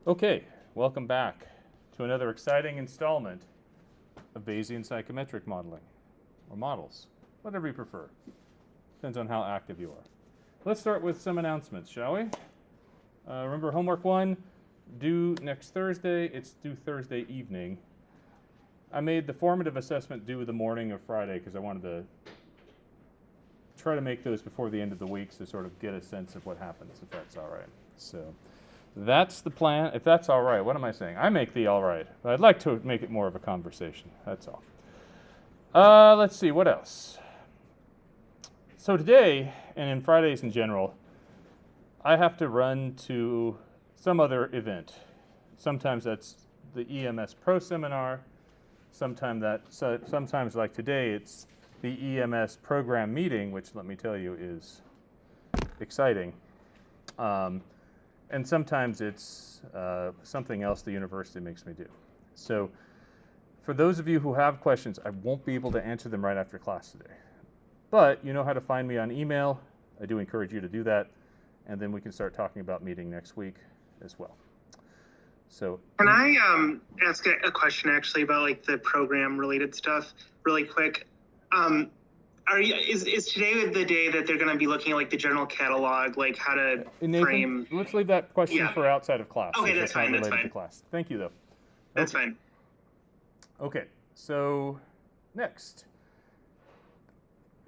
Okay, welcome back to another exciting installment of Bayesian psychometric modeling, or models, whatever you prefer. Depends on how active you are. Let's start with some announcements, shall we? Remember, homework 1, due next Thursday. It's due Thursday evening. I made the formative assessment due the morning of Friday because I wanted to try to make those before the end of the week to sort of get a sense of what happens, if that's all right. So that's the plan. If that's all right, what am I saying? I make the all right, but I'd like to make it more of a conversation. That's all. Let's see, what else? So today, and in Fridays in general, I have to run to some other event. Sometimes that's the EMS Pro seminar. Sometimes like today, it's the EMS program meeting, which let me tell you is exciting. And sometimes it's something else the university makes me do. So for those of you who have questions, I won't be able to answer them right after class today. But you know how to find me on email. I do encourage you to do that. And then we can start talking about meeting next week as well. So can I ask a question actually about like the program related stuff really quick? Is today the day that they're going to be looking at like the general catalog, like how to Nathan, frame? let's leave that question for outside of class. Okay, that's fine. Not That's related fine. to class. Thank you, though. That's fine. Okay, so next.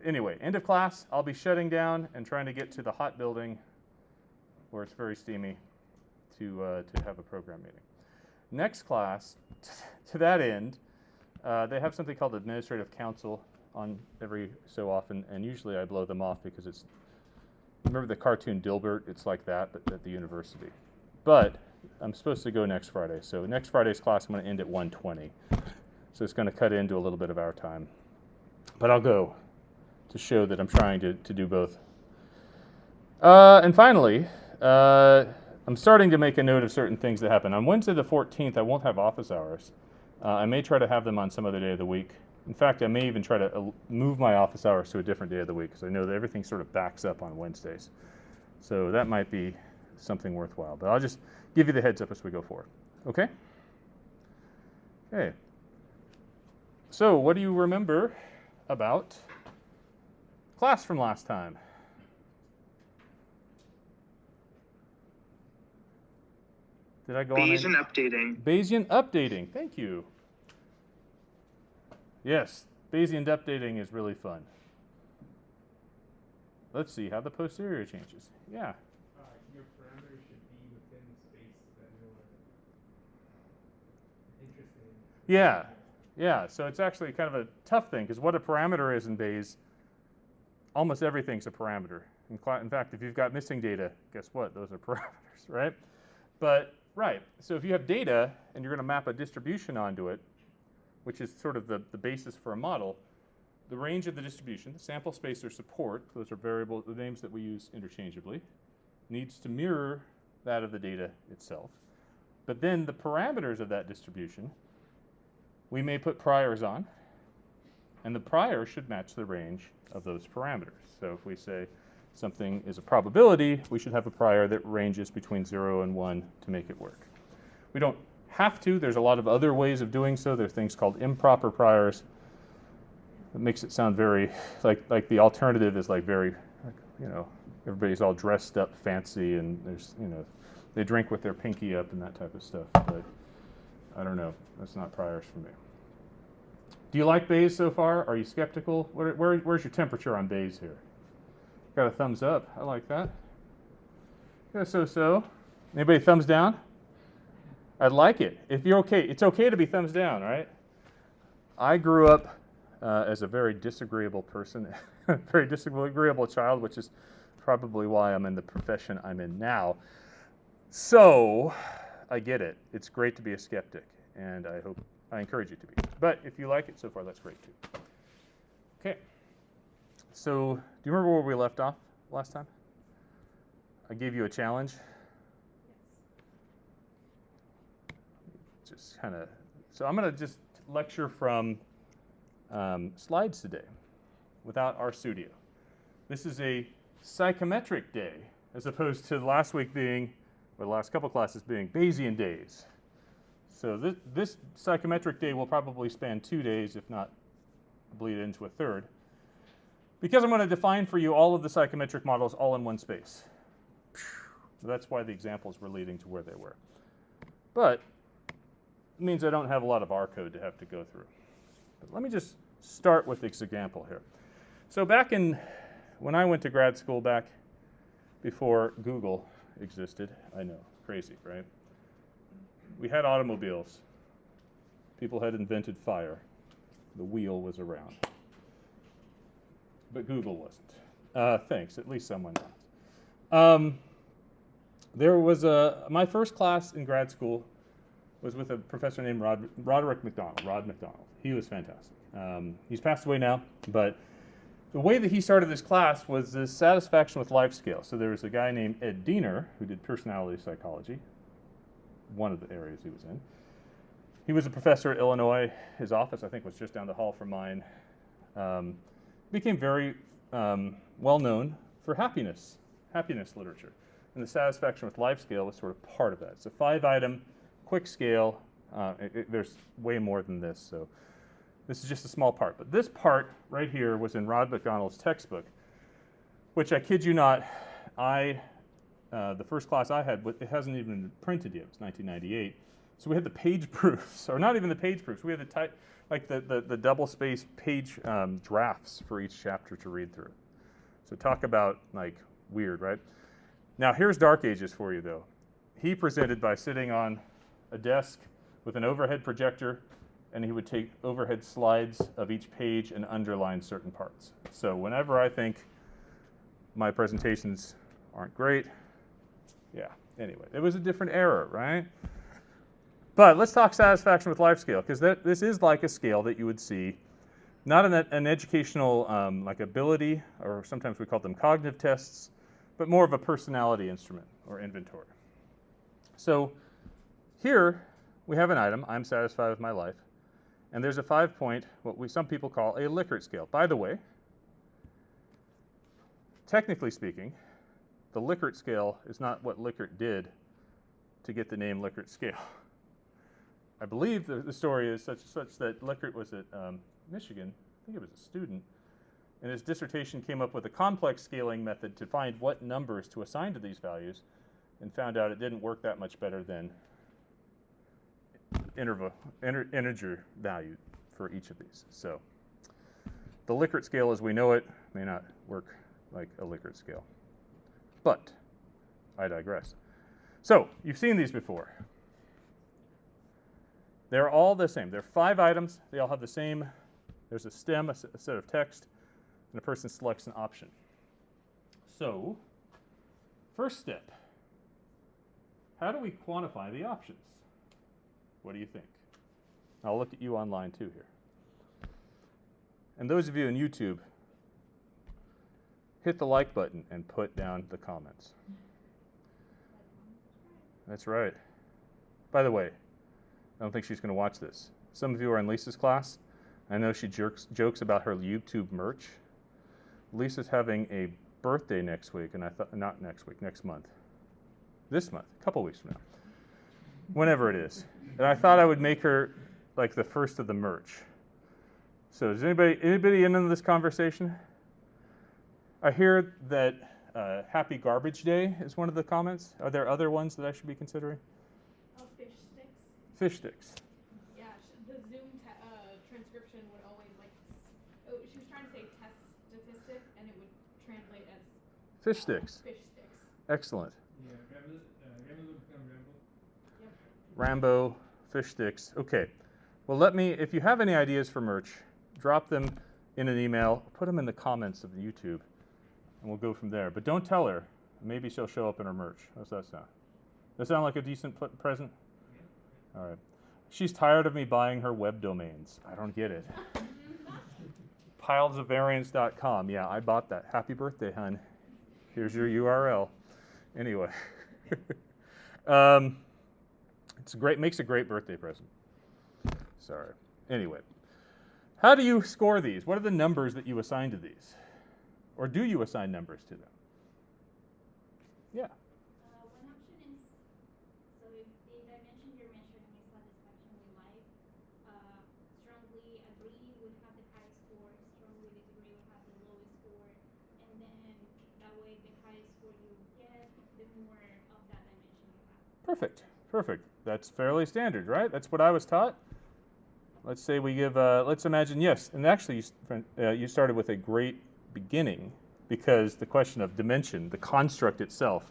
Anyway, end of class, I'll be shutting down and trying to get to the hot building where it's very steamy to have a program meeting. Next class, to that end, they have something called administrative council on every so often, and usually I blow them off because it's, remember the cartoon Dilbert? It's like that, but at the university. But I'm supposed to go next Friday, so next Friday's class I'm going to end at 1:20. So it's going to cut into a little bit of our time. But I'll go to show that I'm trying to do both. And finally, I'm starting to make a note of certain things that happen. On Wednesday the 14th, I won't have office hours. I may try to have them on some other day of the week. In fact, I may even try to move my office hours to a different day of the week because I know that everything sort of backs up on Wednesdays. So that might be something worthwhile. But I'll just give you the heads up as we go forward. Okay? Okay. So what do you remember about class from last time? Did I go Bayesian on? updating. Bayesian updating. Thank you. Yes, Bayesian updating is really fun. Let's see how the posterior changes. Yeah. Your parameters should be within the space that you're interested in. Yeah. So it's actually kind of a tough thing because what a parameter is in Bayes, almost everything's a parameter. In fact, if you've got missing data, guess what? Those are parameters, right? But so if you have data and you're going to map a distribution onto it, which is sort of the basis for a model, the range of the distribution, the sample space or support, those are variables, the names that we use interchangeably, needs to mirror that of the data itself. But then the parameters of that distribution, we may put priors on, and the prior should match the range of those parameters. So if we say something is a probability, we should have a prior that ranges between 0 and 1 to make it work. We don't have to. There's a lot of other ways of doing so. There's things called improper priors. It makes it sound very, like the alternative is like very, everybody's all dressed up fancy and there's, they drink with their pinky up and that type of stuff. But I don't know. That's not priors for me. Do you like Bayes so far? Are you skeptical? Where's your temperature on Bayes here? Got a thumbs up. I like that. Yeah, so. Anybody thumbs down? I'd like it. If you're okay, it's okay to be thumbs down, right? I grew up as a very disagreeable person, very disagreeable child, which is probably why I'm in the profession I'm in now. So I get it. It's great to be a skeptic, and I encourage you to be. But if you like it so far, that's great too. Okay. So do you remember where we left off last time? I gave you a challenge. Just kind of, so I'm going to just lecture from slides today without RStudio. This is a psychometric day as opposed to last week being or the last couple classes being Bayesian days. So this psychometric day will probably span 2 days, if not bleed into a third, because I'm going to define for you all of the psychometric models all in one space. So that's why the examples were leading to where they were. But it means I don't have a lot of R code to have to go through. But let me just start with this example here. So when I went to grad school back before Google existed, I know, crazy, right? We had automobiles. People had invented fire. The wheel was around. But Google wasn't. Thanks, at least someone knows. There was my first class in grad school was with a professor named Roderick McDonald, Rod McDonald. He was fantastic. He's passed away now, but the way that he started this class was this satisfaction with life scale. So there was a guy named Ed Diener who did personality psychology, one of the areas he was in. He was a professor at Illinois. His office, I think, was just down the hall from mine. Became very well known for happiness literature. And the satisfaction with life scale was sort of part of that. It's a 5-item, quick scale. There's way more than this, so this is just a small part. But this part right here was in Rod McDonald's textbook, which I kid you not, the first class I had, it hasn't even been printed yet. It was 1998. So we had the page proofs, or not even the page proofs. We had the double-space page drafts for each chapter to read through. So talk about like weird, right? Now here's Dark Ages for you, though. He presented by sitting on a desk with an overhead projector, and he would take overhead slides of each page and underline certain parts. So whenever I think my presentations aren't great, yeah, anyway, it was a different era, right? But let's talk satisfaction with life scale, because this is like a scale that you would see, not an educational like ability, or sometimes we call them cognitive tests, but more of a personality instrument or inventory. So here we have an item, I'm satisfied with my life, and there's a 5-point, what some people call a Likert scale. By the way, technically speaking, the Likert scale is not what Likert did to get the name Likert scale. I believe the story is such that Likert was at Michigan, I think it was a student, and his dissertation came up with a complex scaling method to find what numbers to assign to these values, and found out it didn't work that much better than integer value for each of these. So the Likert scale as we know it may not work like a Likert scale. But I digress. So you've seen these before. They're all the same. They're 5 items. They all have the same. There's a stem, a set of text, and a person selects an option. So first step, how do we quantify the options? What do you think? I'll look at you online too here. And those of you on YouTube, hit the like button and put down the comments. That's right. By the way, I don't think she's going to watch this. Some of you are in Lisa's class. I know she jokes about her YouTube merch. Lisa's having a birthday next week, and I thought, not next week, next month. This month, a couple weeks from now. Whenever it is. And I thought I would make her like the first of the merch. So is anybody in on this conversation? I hear that Happy Garbage Day is one of the comments. Are there other ones that I should be considering? Oh, fish sticks. Fish sticks. Yeah, the Zoom transcription would always she was trying to say test statistic, and it would translate as Fish sticks. Fish sticks. Excellent. Yeah, Rambo will become Rambo. Yep. Rambo, fish sticks. Okay. Well, if you have any ideas for merch, drop them in an email, put them in the comments of the YouTube, and we'll go from there. But don't tell her. Maybe she'll show up in her merch. How's that sound? Does that sound like a decent present? All right. She's tired of me buying her web domains. I don't get it. Pilesofvariance.com. Yeah, I bought that. Happy birthday, hun. Here's your URL. Anyway. Makes a great birthday present. Sorry. Anyway. How do you score these? What are the numbers that you assign to these? Or do you assign numbers to them? Yeah. One option is Perfect, perfect. That's fairly standard, right? That's what I was taught. Let's say we give, let's imagine, yes, and actually you started with a great beginning because the question of dimension, the construct itself,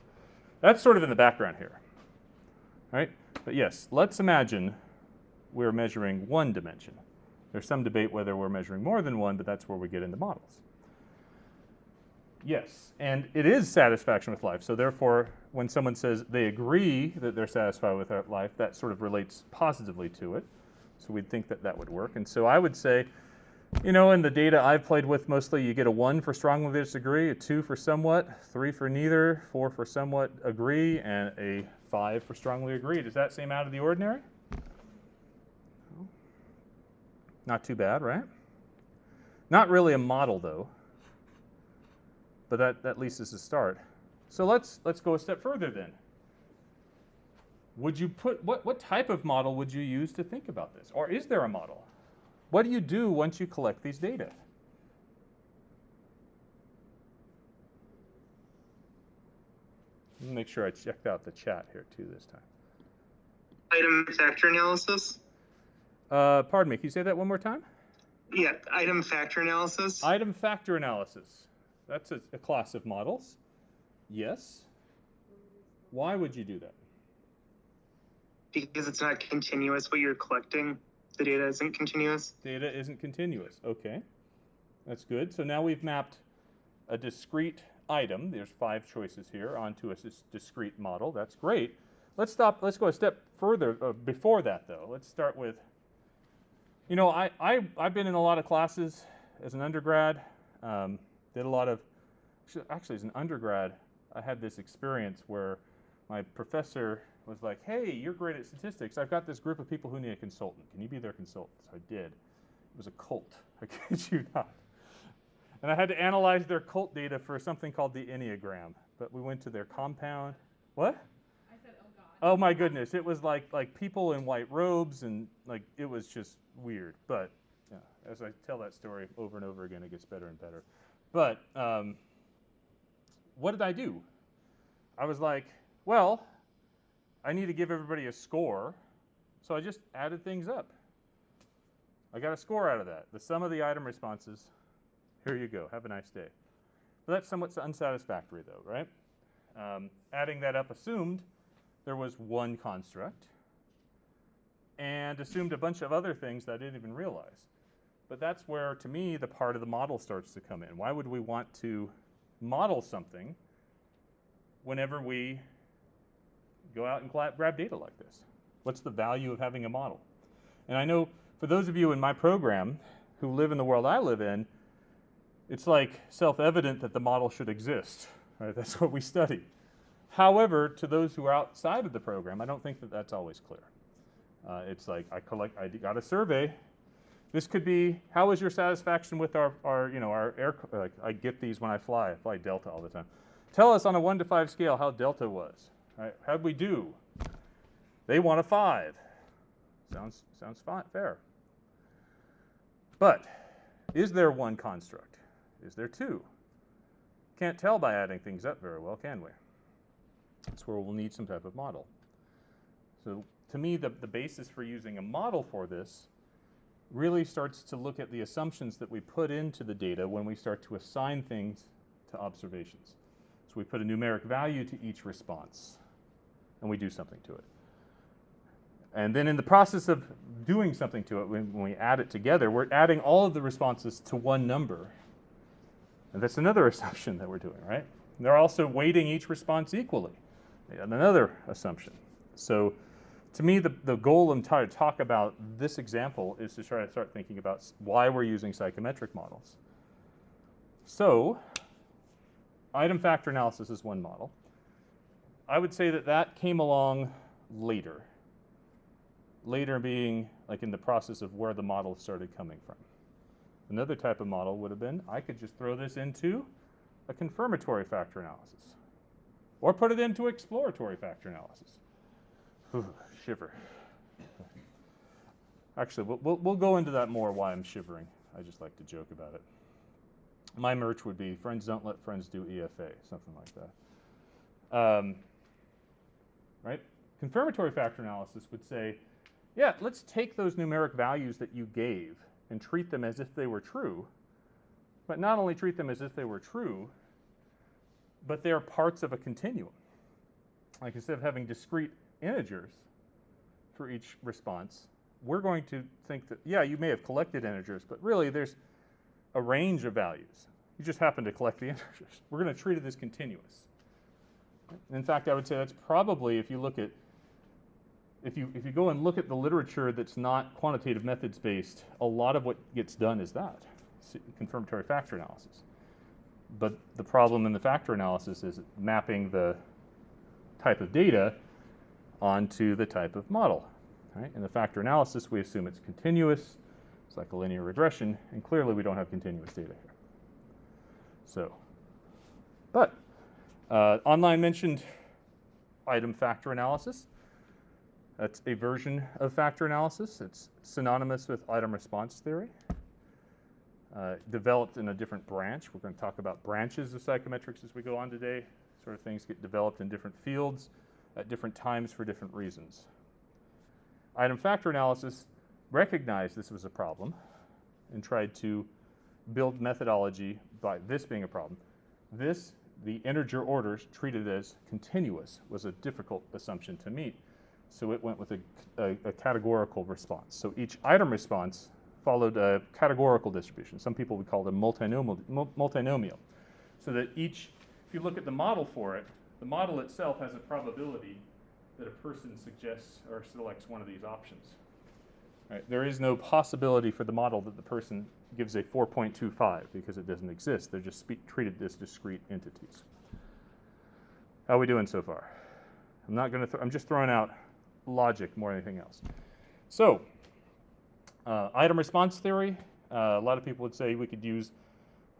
that's sort of in the background here, right? But yes, let's imagine we're measuring one dimension. There's some debate whether we're measuring more than one, but that's where we get into models. Yes, and it is satisfaction with life. So therefore, when someone says they agree that they're satisfied with their life, that sort of relates positively to it. So we'd think that that would work. And so I would say, you know, in the data I've played with mostly, you get a 1 for strongly disagree, a 2 for somewhat, 3 for neither, 4 for somewhat agree, and a 5 for strongly agree. Does that seem out of the ordinary? Not too bad, right? Not really a model, though. But that at least is a start. So let's go a step further then. Would you put what type of model would you use to think about this? Or is there a model? What do you do once you collect these data? Let me make sure I checked out the chat here too this time. Item factor analysis? Pardon me, can you say that one more time? Yeah, item factor analysis. Item factor analysis. That's a class of models. Yes. Why would you do that? Because it's not continuous what you're collecting. The data isn't continuous. Data isn't continuous. Okay. That's good. So now we've mapped a discrete item. There's 5 choices here onto a discrete model. That's great. Let's go a step further before that, though. Let's start with, you know, I've been in a lot of classes as an undergrad. Did a lot of, actually as an undergrad, I had this experience where my professor was like, hey, you're great at statistics. I've got this group of people who need a consultant. Can you be their consultant? So I did. It was a cult, I kid you not. And I had to analyze their cult data for something called the Enneagram. But we went to their compound. What? I said, oh God. Oh my goodness, it was like people in white robes and like it was just weird. But yeah, as I tell that story over and over again, it gets better and better. But what did I do? I was like, well, I need to give everybody a score, so I just added things up. I got a score out of that. The sum of the item responses, here you go, have a nice day. But that's somewhat unsatisfactory though, right? Adding that up assumed there was one construct and assumed a bunch of other things that I didn't even realize. But that's where, to me, the part of the model starts to come in. Why would we want to model something whenever we go out and grab data like this? What's the value of having a model? And I know for those of you in my program who live in the world I live in, it's like self-evident that the model should exist. Right? That's what we study. However, to those who are outside of the program, I don't think that that's always clear. It's like I got a survey. This could be, how is your satisfaction with our air, like I get these when I fly Delta all the time. Tell us on a 1 to 5 scale how Delta was. Right? How'd we do? They want a 5. Sounds fine, fair. But is there one construct? Is there 2? Can't tell by adding things up very well, can we? That's where we'll need some type of model. So to me, the basis for using a model for this really starts to look at the assumptions that we put into the data when we start to assign things to observations. So we put a numeric value to each response, and we do something to it. And then in the process of doing something to it, when we add it together, we're adding all of the responses to one number. And that's another assumption that we're doing, right? And they're also weighting each response equally. And another assumption. So to me, the goal I'm trying to talk about this example is to try to start thinking about why we're using psychometric models. So item factor analysis is one model. I would say that came along later. Later being like in the process of where the model started coming from. Another type of model would have been, I could just throw this into a confirmatory factor analysis. Or put it into exploratory factor analysis. Whew, shiver. Actually, we'll go into that more why I'm shivering. I just like to joke about it. My merch would be, friends don't let friends do EFA, something like that. Right? Confirmatory factor analysis would say, yeah, let's take those numeric values that you gave and treat them as if they were true, but not only treat them as if they were true, but they're parts of a continuum. Like instead of having discrete integers for each response, we're going to think that, yeah, you may have collected integers, but really there's a range of values. You just happen to collect the integers. We're going to treat it as continuous. In fact, I would say that's probably, if you look at, if you go and look at the literature that's not quantitative methods based, a lot of what gets done is that, confirmatory factor analysis. But the problem in the factor analysis is mapping the type of data onto the type of model. Right? In the factor analysis, we assume it's continuous. It's like a linear regression, and clearly we don't have continuous data here. So, but online mentioned item factor analysis. That's a version of factor analysis. It's synonymous with item response theory. Developed in a different branch. We're going to talk about branches of psychometrics as we go on today. Sort of things get developed in different fields at different times for different reasons. Item factor analysis recognized this was a problem and tried to build methodology by this being a problem. This, the integer orders treated as continuous, was a difficult assumption to meet. So it went with a categorical response. So each item response followed a categorical distribution. Some people would call it a multinomial. So that each, if you look at the model for it, the model itself has a probability that a person suggests or selects one of these options. Right? There is no possibility for the model that the person gives a 4.25 because it doesn't exist. They're just treated as discrete entities. How are we doing so far? I'm not going to. I'm just throwing out logic more than anything else. So, item response theory. A lot of people would say we could use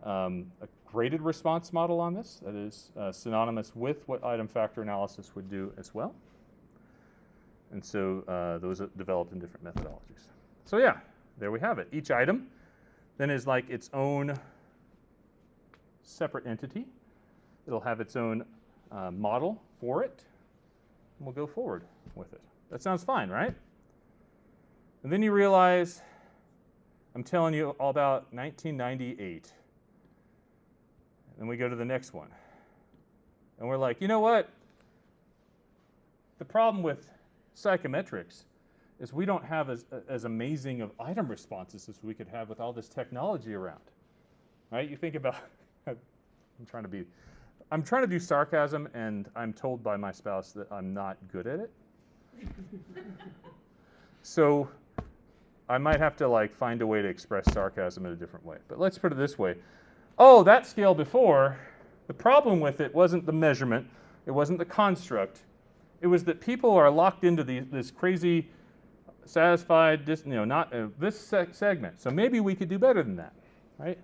a graded response model on this. That is synonymous with what item factor analysis would do as well. And so those are developed in different methodologies. So yeah, there we have it. Each item then is like its own separate entity. It'll have its own model for it, and we'll go forward with it. That sounds fine, right? And then you realize, I'm telling you all about 1998. And we go to the next one. And we're like, you know what? The problem with psychometrics is we don't have as amazing of item responses as we could have with all this technology around. Right? You think about, I'm trying to do sarcasm, and I'm told by my spouse that I'm not good at it. So I might have to like find a way to express sarcasm in a different way. But let's put it this way. Oh, that scale before, the problem with it wasn't the measurement, it wasn't the construct. It was that people are locked into this crazy, satisfied, this segment. So maybe we could do better than that, right?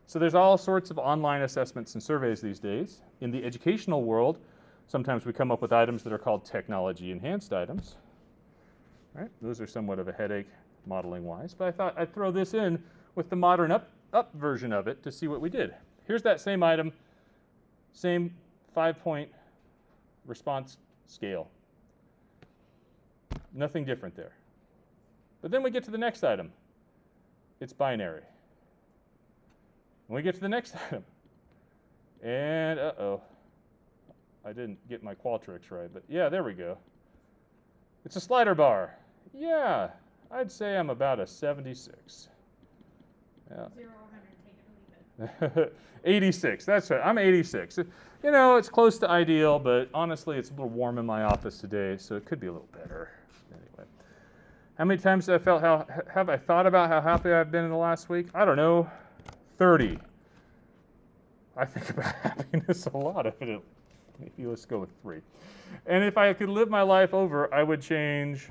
So there's all sorts of online assessments and surveys these days. In the educational world, sometimes we come up with items that are called technology-enhanced items, right? Those are somewhat of a headache modeling-wise, but I thought I'd throw this in with the modern up version of it to see what we did. Here's that same item, same 5-point response scale. Nothing different there. But then we get to the next item. It's binary. When we get to the next item, and I didn't get my Qualtrics right, but yeah, there we go. It's a slider bar. Yeah, I'd say I'm about a 76. Yeah. 0, 100, take it or leave it. 86, that's right, I'm 86. You know, it's close to ideal, but honestly, it's a little warm in my office today, so it could be a little better. Anyway, how many times have I thought about how happy I've been in the last week? I don't know, 30. I think about happiness a lot. Maybe let's go with 3. And if I could live my life over, I would change,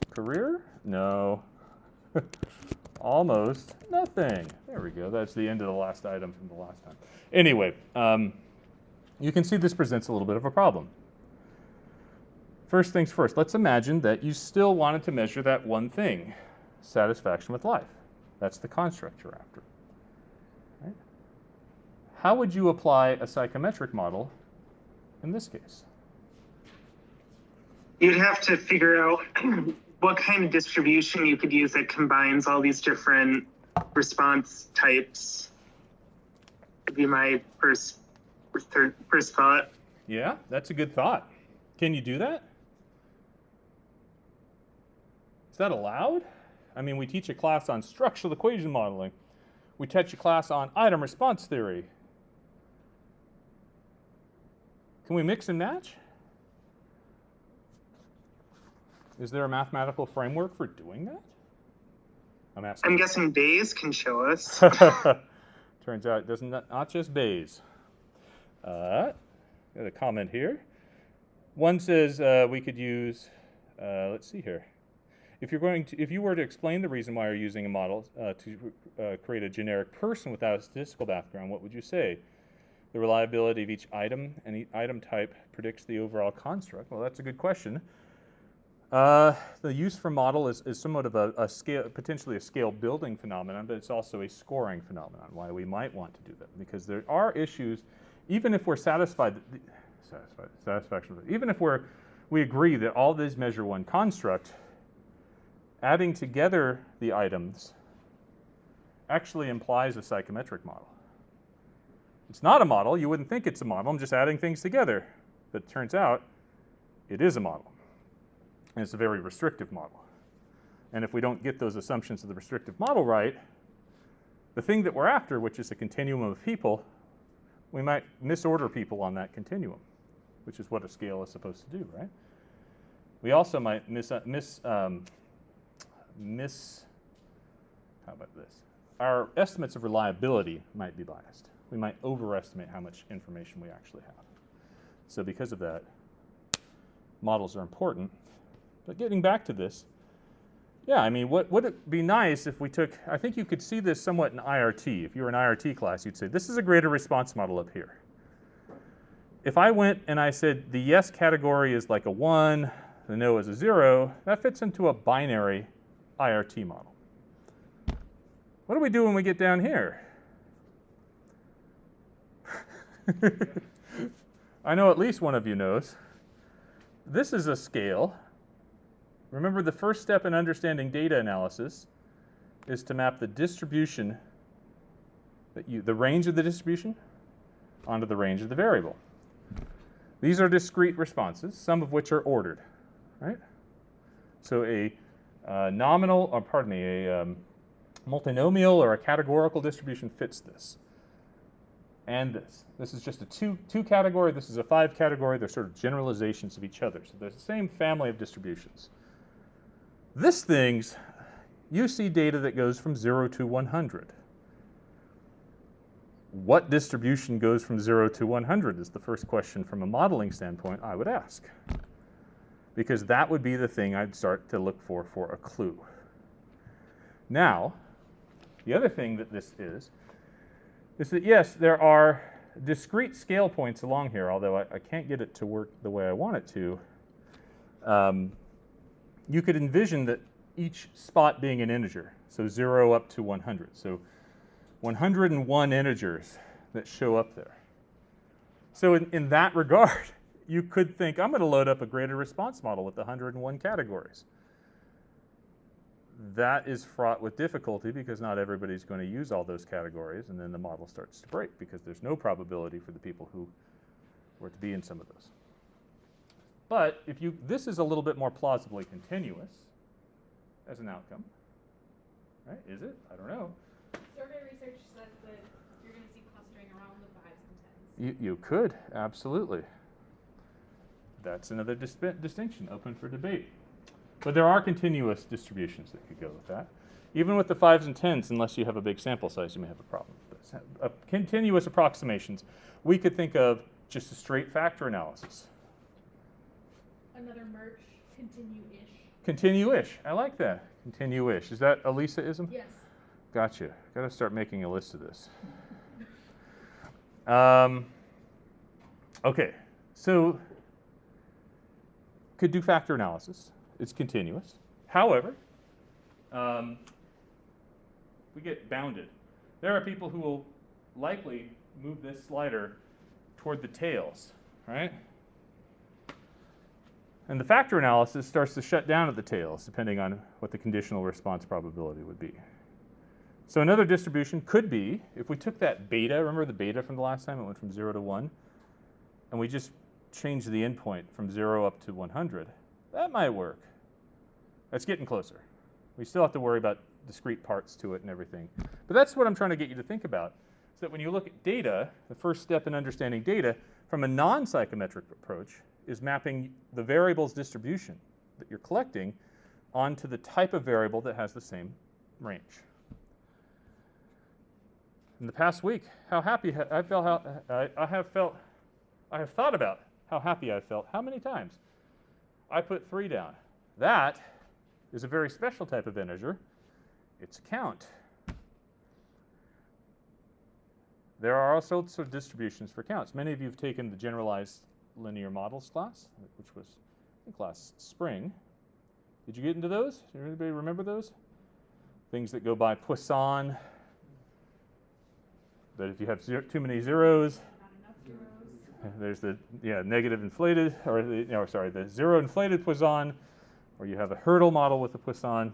career? No. Almost nothing. There we go. That's the end of the last item from the last time. Anyway, you can see this presents a little bit of a problem. First things first, let's imagine that you still wanted to measure that one thing, satisfaction with life. That's the construct you're after. Right? How would you apply a psychometric model in this case? You'd have to figure out what kind of distribution you could use that combines all these different response types. Would be my first thought. Yeah, that's a good thought. Can you do that? Is that allowed? I mean, we teach a class on structural equation modeling. We teach a class on item response theory. Can we mix and match? Is there a mathematical framework for doing that? I'm asking. I'm guessing Bayes can show us. Turns out it doesn't, not just Bayes. Got a comment here. One says we could use, let's see here. If you were to explain the reason why you're using a model to create a generic person without a statistical background, what would you say? The reliability of each item and each item type predicts the overall construct. Well, that's a good question. The use for model is somewhat of a scale, potentially a scale building phenomenon, but it's also a scoring phenomenon. Why we might want to do that, because there are issues, even if we're even if we agree that all these measure one construct, adding together the items actually implies a psychometric model. It's not a model. You wouldn't think it's a model. I'm just adding things together. But it turns out it is a model. And it's a very restrictive model. And if we don't get those assumptions of the restrictive model right, the thing that we're after, which is a continuum of people, we might misorder people on that continuum, which is what a scale is supposed to do, right? We also might how about this? Our estimates of reliability might be biased. We might overestimate how much information we actually have. So because of that, models are important. But getting back to this, yeah, I mean, would it be nice if we took, I think you could see this somewhat in IRT. If you were in IRT class, you'd say, this is a greater response model up here. If I went and I said the yes category is like a 1, the no is a 0, that fits into a binary IRT model. What do we do when we get down here? I know at least one of you knows. This is a scale. Remember, the first step in understanding data analysis is to map the distribution, the range of the distribution, onto the range of the variable. These are discrete responses, some of which are ordered, right? So a multinomial or a categorical distribution fits this. And this. This is just a two category. This is a 5 category. They're sort of generalizations of each other. So there's the same family of distributions. This thing's, you see data that goes from 0 to 100. What distribution goes from 0 to 100 is the first question from a modeling standpoint I would ask. Because that would be the thing I'd start to look for a clue. Now, the other thing that this is that yes, there are discrete scale points along here, although I can't get it to work the way I want it to. You could envision that each spot being an integer, so 0 up to 100. So 101 integers that show up there. So in that regard, you could think, I'm going to load up a greater response model with the 101 categories. That is fraught with difficulty because not everybody's going to use all those categories, and then the model starts to break because there's no probability for the people who were to be in some of those. But this is a little bit more plausibly continuous as an outcome, right? Is it? I don't know. Survey research says that you're going to see clustering around the 5s and 10s. You could, absolutely. That's another distinction open for debate. But there are continuous distributions that could go with that. Even with the 5s and 10s, unless you have a big sample size, you may have a problem. But continuous approximations, we could think of just a straight factor analysis. Another merge, continue-ish. Continue-ish, I like that. Continue-ish. Is that a Lisa-ism? Yes. Gotcha. Got to start making a list of this. Okay, so could do factor analysis. It's continuous. However, we get bounded. There are people who will likely move this slider toward the tails, right? And the factor analysis starts to shut down at the tails, depending on what the conditional response probability would be. So another distribution could be, if we took that beta, remember the beta from the last time? It went from 0 to 1. And we just changed the endpoint from 0 up to 100. That might work. That's getting closer. We still have to worry about discrete parts to it and everything. But that's what I'm trying to get you to think about, is that when you look at data, the first step in understanding data from a non-psychometric approach is mapping the variable's distribution that you're collecting onto the type of variable that has the same range. In the past week, how happy I felt, I have thought about how happy I felt. How many times? I put 3 down. That is a very special type of integer. It's a count. There are all sorts of distributions for counts. Many of you have taken the generalized linear models class, which was, I think, last spring. Did you get into those? Does anybody remember those? Things that go by Poisson. That if you have too many zeros, there's the negative inflated, or the zero inflated Poisson, or you have a hurdle model with a Poisson.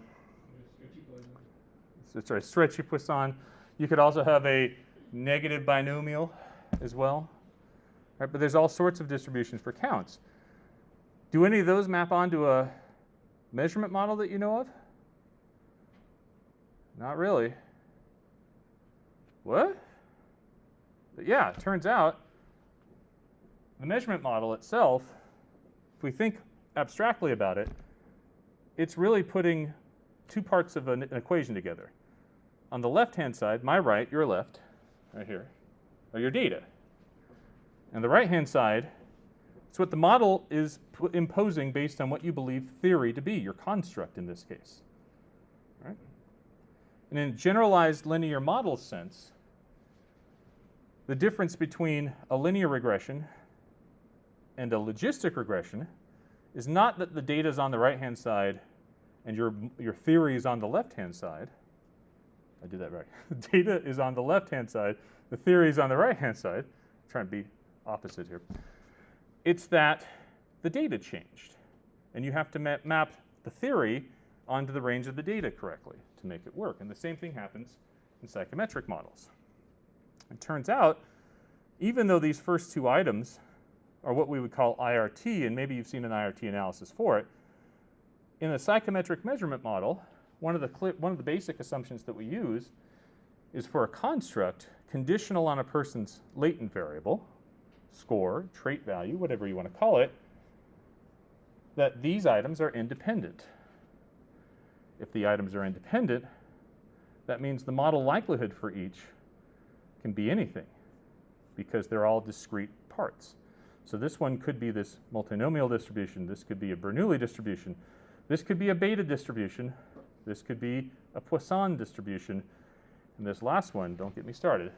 Sorry, stretchy Poisson. You could also have a negative binomial as well. Right, but there's all sorts of distributions for counts. Do any of those map onto a measurement model that you know of? Not really. What? But yeah, it turns out the measurement model itself, if we think abstractly about it, it's really putting 2 parts of an equation together. On the left-hand side, my right, your left, right here, are your data. And the right-hand side, it's what the model is imposing based on what you believe theory to be, your construct in this case. Right? And in a generalized linear model sense, the difference between a linear regression and a logistic regression is not that the data is on the right-hand side and your theory is on the left-hand side. I did that right. The data is on the left-hand side, the theory is on the right-hand side. I'm trying to be opposite here. It's that the data changed, and you have to map the theory onto the range of the data correctly to make it work. And the same thing happens in psychometric models. It turns out, even though these first 2 items are what we would call IRT, and maybe you've seen an IRT analysis for it, in a psychometric measurement model, one of the basic assumptions that we use is for a construct conditional on a person's latent variable, score, trait value, whatever you want to call it, that these items are independent. If the items are independent, that means the model likelihood for each can be anything because they're all discrete parts. So this one could be this multinomial distribution, this could be a Bernoulli distribution, this could be a beta distribution, this could be a Poisson distribution, and this last one, don't get me started,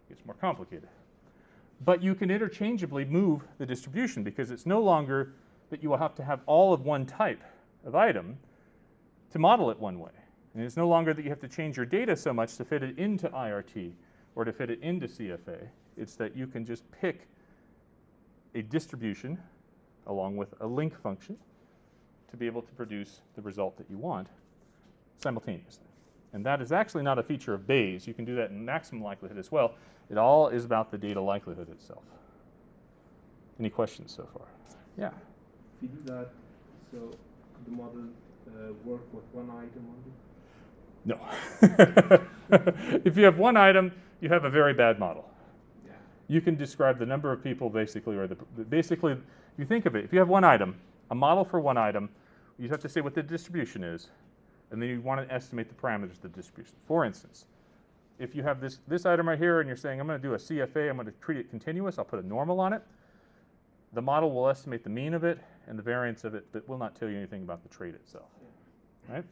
gets more complicated. But you can interchangeably move the distribution because it's no longer that you will have to have all of one type of item to model it one way. And it's no longer that you have to change your data so much to fit it into IRT or to fit it into CFA. It's that you can just pick a distribution along with a link function to be able to produce the result that you want simultaneously. And that is actually not a feature of Bayes. You can do that in maximum likelihood as well. It all is about the data likelihood itself. Any questions so far? Yeah. If you do that, so could the model work with one item only? No. If you have one item, you have a very bad model. Yeah. You can describe the number of people basically, or basically, you think of it, if you have one item, a model for one item, you have to say what the distribution is, and then you want to estimate the parameters of the distribution. For instance, if you have this item right here and you're saying, I'm going to do a CFA, I'm going to treat it continuous, I'll put a normal on it, the model will estimate the mean of it and the variance of it, but will not tell you anything about the trait itself. Right?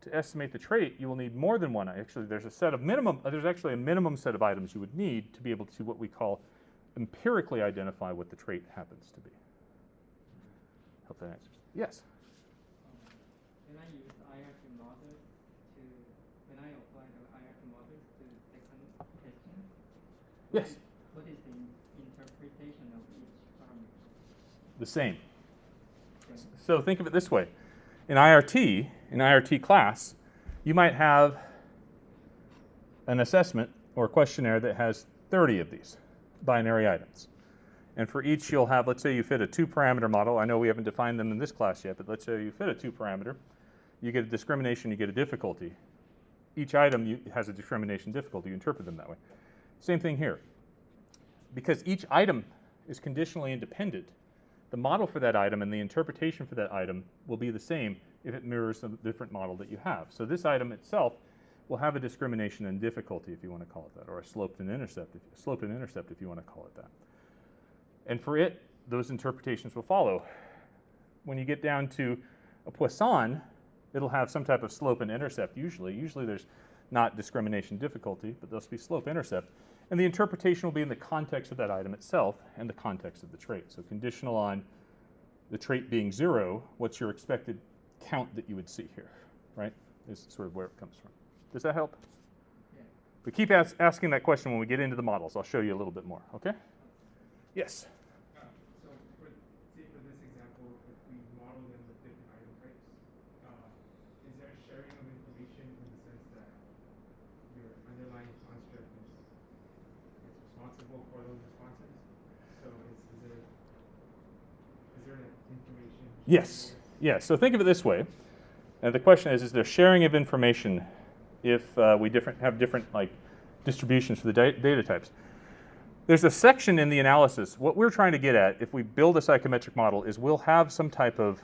To estimate the trait, you will need more than one. Actually, there's actually a minimum set of items you would need to be able to what we call empirically identify what the trait happens to be. Hope that answers. Yes? Can I use IRT models when I apply the IRT models to second question? Yes. What is the interpretation of each parameter? The same. So think of it this way. In IRT class, you might have an assessment or questionnaire that has 30 of these binary items. And for each you'll have, let's say you fit a 2-parameter model. I know we haven't defined them in this class yet, but let's say you fit a 2-parameter. You get a discrimination, you get a difficulty. Each item has a discrimination difficulty. You interpret them that way. Same thing here. Because each item is conditionally independent, the model for that item and the interpretation for that item will be the same if it mirrors a different model that you have. So this item itself will have a discrimination and difficulty, if you want to call it that, or a slope and intercept if you want to call it that. And for it, those interpretations will follow. When you get down to a Poisson, it'll have some type of slope and intercept usually. Usually there's not discrimination difficulty, but there'll be slope intercept. And the interpretation will be in the context of that item itself and the context of the trait. So conditional on the trait being 0, what's your expected count that you would see here, right? Is sort of where it comes from. Does that help? Yeah. But keep asking that question when we get into the models. I'll show you a little bit more, okay? Yes? So, say for this example, if we model them with different item types, is there a sharing of information in the sense that your underlying construct is responsible for those responses? So, is there an information? Yes. Yes. So think of it this way. And the question is there sharing of information if we have different like distributions for the data types? There's a section in the analysis. What we're trying to get at, if we build a psychometric model, is we'll have some type of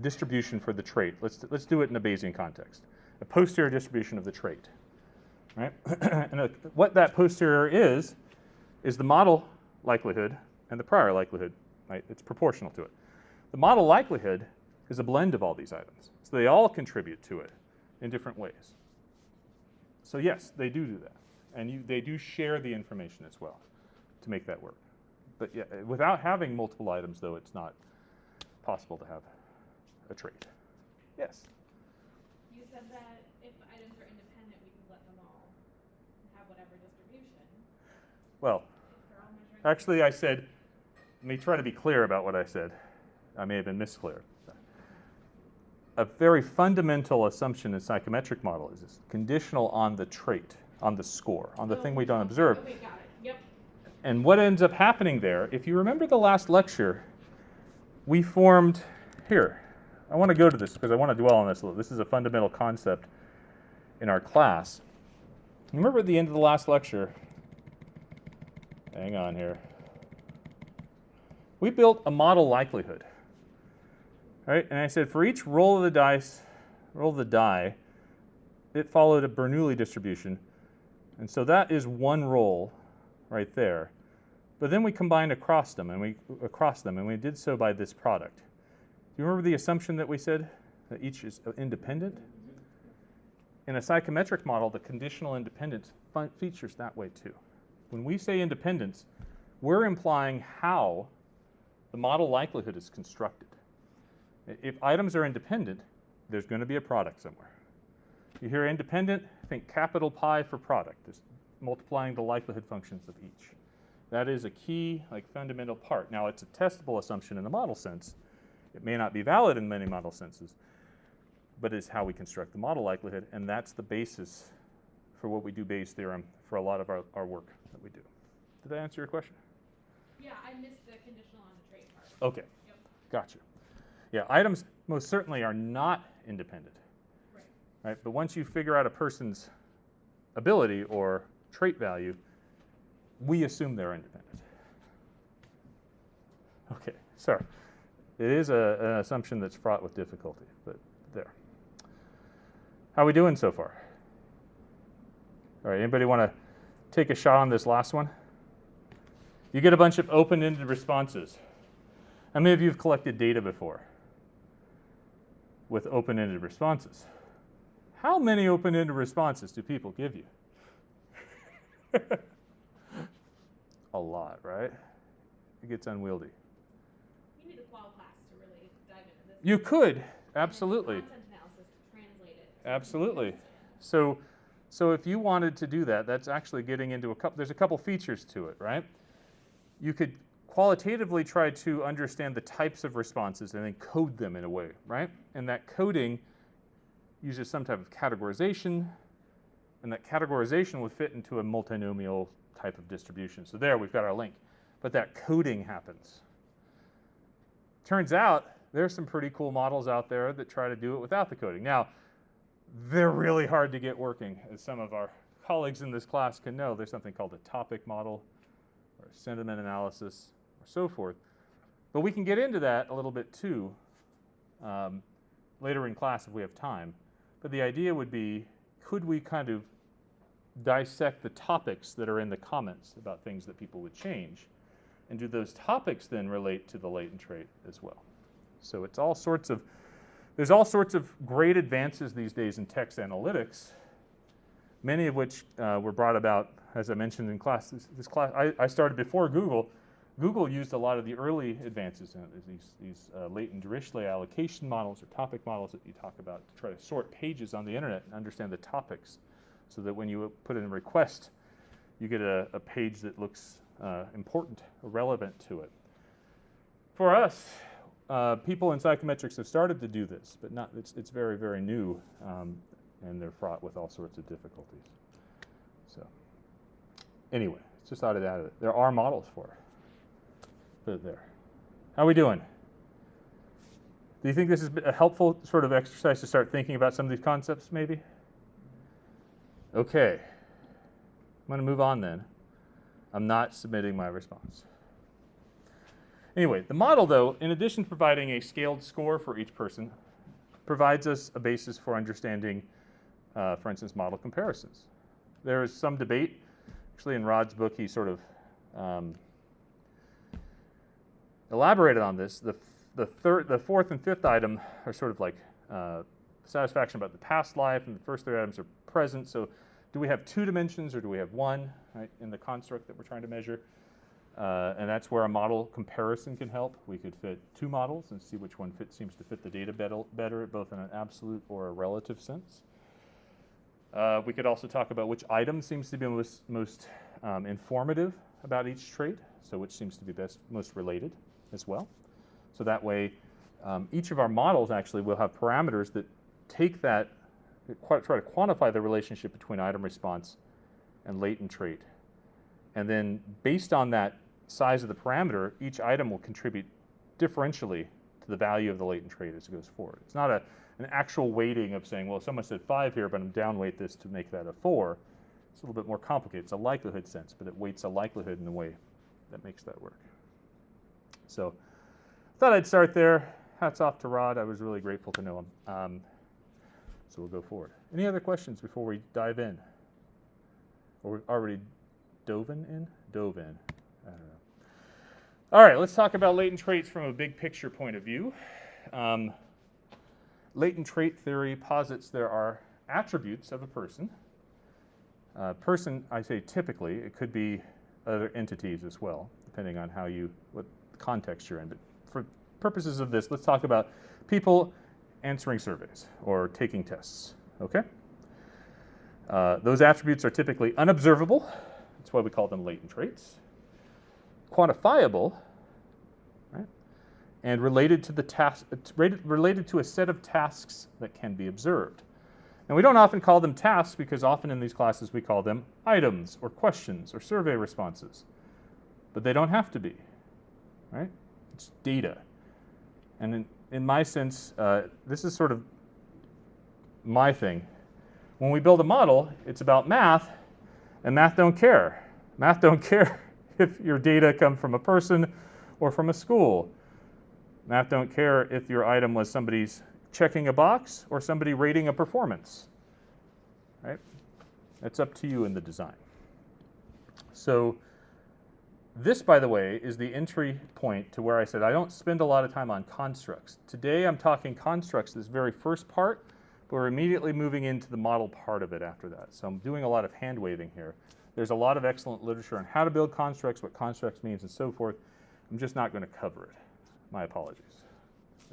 distribution for the trait. Let's do it in a Bayesian context. A posterior distribution of the trait, right? And what that posterior is the model likelihood and the prior likelihood, right? It's proportional to it. The model likelihood is a blend of all these items. So they all contribute to it in different ways. So yes, they do that. And they do share the information as well to make that work. But yeah, without having multiple items, though, it's not possible to have a trait. Yes? You said that if the items are independent, we can let them all have whatever distribution. Well, If they're all measuring actually, I said, let me try to be clear about what I said. I may have been misclear. A very fundamental assumption in psychometric model is it's conditional on the trait, on the score, on the thing we don't observe. Okay, got it. Yep. And what ends up happening there, if you remember the last lecture, we formed, here, I want to go to this because I want to dwell on this a little. This is a fundamental concept in our class. Remember at the end of the last lecture, hang on here, we built a model likelihood. Right? And I said for each roll of the die, it followed a Bernoulli distribution. And so that is one roll right there. But then we combined across them, and we did so by this product. Do you remember the assumption that we said that each is independent? In a psychometric model, the conditional independence features that way too. When we say independence, we're implying how the model likelihood is constructed. If items are independent, there's going to be a product somewhere. You hear independent, think capital Pi for product, just multiplying the likelihood functions of each. That is a key, fundamental part. Now, it's a testable assumption in the model sense. It may not be valid in many model senses, but it's how we construct the model likelihood, and that's the basis for what we do Bayes' theorem for a lot of our work that we do. Did I answer your question? Yeah, I missed the conditional on the trait part. Okay. Yep. Gotcha. Yeah, items most certainly are not independent. Right? But once you figure out a person's ability or trait value, we assume they're independent. Okay, sorry. It is an assumption that's fraught with difficulty, but there. How are we doing so far? All right, anybody want to take a shot on this last one? You get a bunch of open-ended responses. How many of you have collected data before with open-ended responses? How many open-ended responses do people give you? A lot, right? It gets unwieldy. You need a qual class to really dive into this. You could, absolutely. Content analysis to translate it. Absolutely. So if you wanted to do that, that's actually getting into there's a couple features to it, right? You could qualitatively try to understand the types of responses and then code them in a way, right? And that coding uses some type of categorization, and that categorization would fit into a multinomial type of distribution. So there, we've got our link. But that coding happens. Turns out there's some pretty cool models out there that try to do it without the coding. Now, they're really hard to get working, as some of our colleagues in this class can know. There's something called a topic model, or sentiment analysis, or so forth. But we can get into that a little bit too later in class if we have time. But the idea would be, could we kind of dissect the topics that are in the comments about things that people would change? And do those topics then relate to the latent trait as well? So it's all sorts of, there's all sorts of great advances these days in text analytics, many of which were brought about, as I mentioned in class. This class, I started before Google. Google used a lot of the early advances in these latent Dirichlet allocation models or topic models that you talk about to try to sort pages on the internet and understand the topics, so that when you put in a request, you get a page that looks important or relevant to it. For us, people in psychometrics have started to do this, but not. It's very, very new, and they're fraught with all sorts of difficulties. So anyway, just thought I'd add it. There are models for it. Put it there. How are we doing? Do you think this is a helpful sort of exercise to start thinking about some of these concepts, maybe? Okay. I'm going to move on then. I'm not submitting my response. Anyway, the model, though, in addition to providing a scaled score for each person, provides us a basis for understanding, for instance, model comparisons. There is some debate. Actually, in Rod's book, he sort of elaborated on this. The fourth and fifth item are sort of like satisfaction about the past life, and the first three items are present. So do we have two dimensions or do we have one, right, in the construct that we're trying to measure? And that's where a model comparison can help. We could fit two models and see which one seems to fit the data better, both in an absolute or a relative sense. We could also talk about which item seems to be most informative about each trait, so which seems to be most related as well. So that way, each of our models actually will have parameters that take that, try to quantify the relationship between item response and latent trait. And then based on that size of the parameter, each item will contribute differentially to the value of the latent trait as it goes forward. It's not an actual weighting of saying, well, someone said 5 here, but I'm downweight this to make that a 4. It's a little bit more complicated. It's a likelihood sense, but it weights a likelihood in a way that makes that work. So I thought I'd start there. Hats off to Rod. I was really grateful to know him. So we'll go forward. Any other questions before we dive in? Or we've already dove in? Dove in. I don't know. All right, let's talk about latent traits from a big picture point of view. Latent trait theory posits there are attributes of a person. Person, I say typically, it could be other entities as well, depending on what context you're in. But for purposes of this, let's talk about people answering surveys or taking tests, okay? Those attributes are typically unobservable. That's why we call them latent traits. Quantifiable, right? And related to a set of tasks that can be observed. And we don't often call them tasks because often in these classes we call them items or questions or survey responses. But they don't have to be, right? It's data. And in my sense, this is sort of my thing. When we build a model, it's about math, and math don't care. Math don't care if your data come from a person or from a school. Math don't care if your item was somebody's checking a box or somebody rating a performance, right? It's up to you in the design. So this, by the way, is the entry point to where I said I don't spend a lot of time on constructs. Today I'm talking constructs, this very first part, but we're immediately moving into the model part of it after that. So I'm doing a lot of hand waving here. There's a lot of excellent literature on how to build constructs, what constructs means, and so forth. I'm just not going to cover it. My apologies.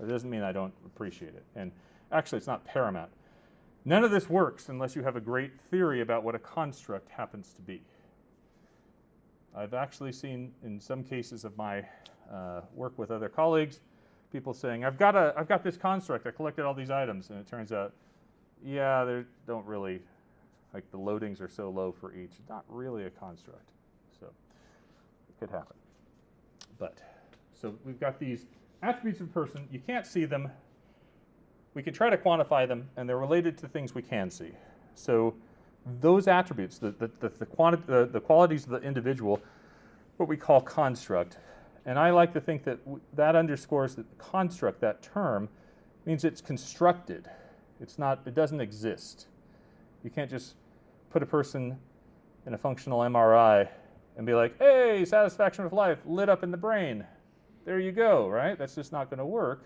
It doesn't mean I don't appreciate it. And actually, it's not paramount. None of this works unless you have a great theory about what a construct happens to be. I've actually seen in some cases of my work with other colleagues, people saying, I've got this construct, I collected all these items, and it turns out, yeah, they don't really, like the loadings are so low for each. It's not really a construct. So it could happen. But, so we've got these attributes of a person. You can't see them. We can try to quantify them, and they're related to things we can see. So those attributes, the qualities of the individual, what we call construct. And I like to think that that underscores that construct, that term, means it's constructed. It doesn't exist. You can't just put a person in a functional MRI and be like, hey, satisfaction with life lit up in the brain. There you go, right? That's just not going to work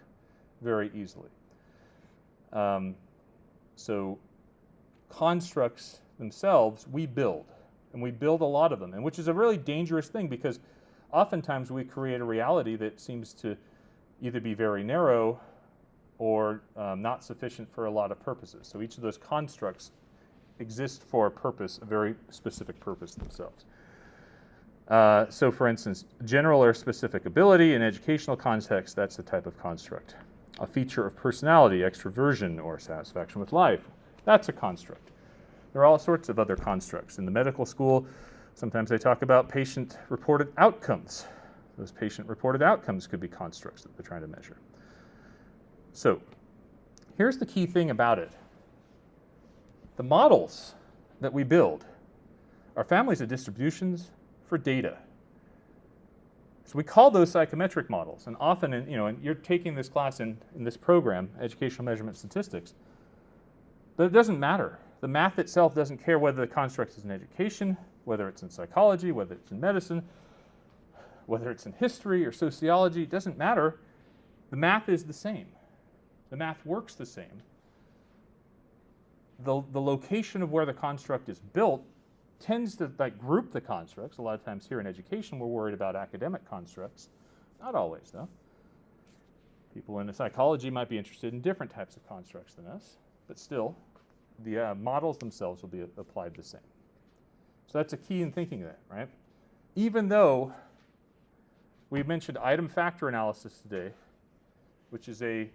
very easily. So constructs themselves, we build. And we build a lot of them, and which is a really dangerous thing because oftentimes we create a reality that seems to either be very narrow or not sufficient for a lot of purposes. So each of those constructs exist for a purpose, a very specific purpose themselves. So for instance, general or specific ability in educational context, that's the type of construct. A feature of personality, extroversion, or satisfaction with life, that's a construct. There are all sorts of other constructs. In the medical school, sometimes they talk about patient-reported outcomes. Those patient-reported outcomes could be constructs that they're trying to measure. So here's the key thing about it. The models that we build are families of distributions for data. So we call those psychometric models, and often, and you're taking this class in this program, Educational Measurement Statistics, but it doesn't matter. The math itself doesn't care whether the construct is in education, whether it's in psychology, whether it's in medicine, whether it's in history or sociology, it doesn't matter. The math is the same. The math works the same. The location of where the construct is built tends to group the constructs. A lot of times here in education, we're worried about academic constructs. Not always, though. People in psychology might be interested in different types of constructs than us, but still, the models themselves will be applied the same. So that's a key in thinking that, right? Even though we mentioned item factor analysis today, which is a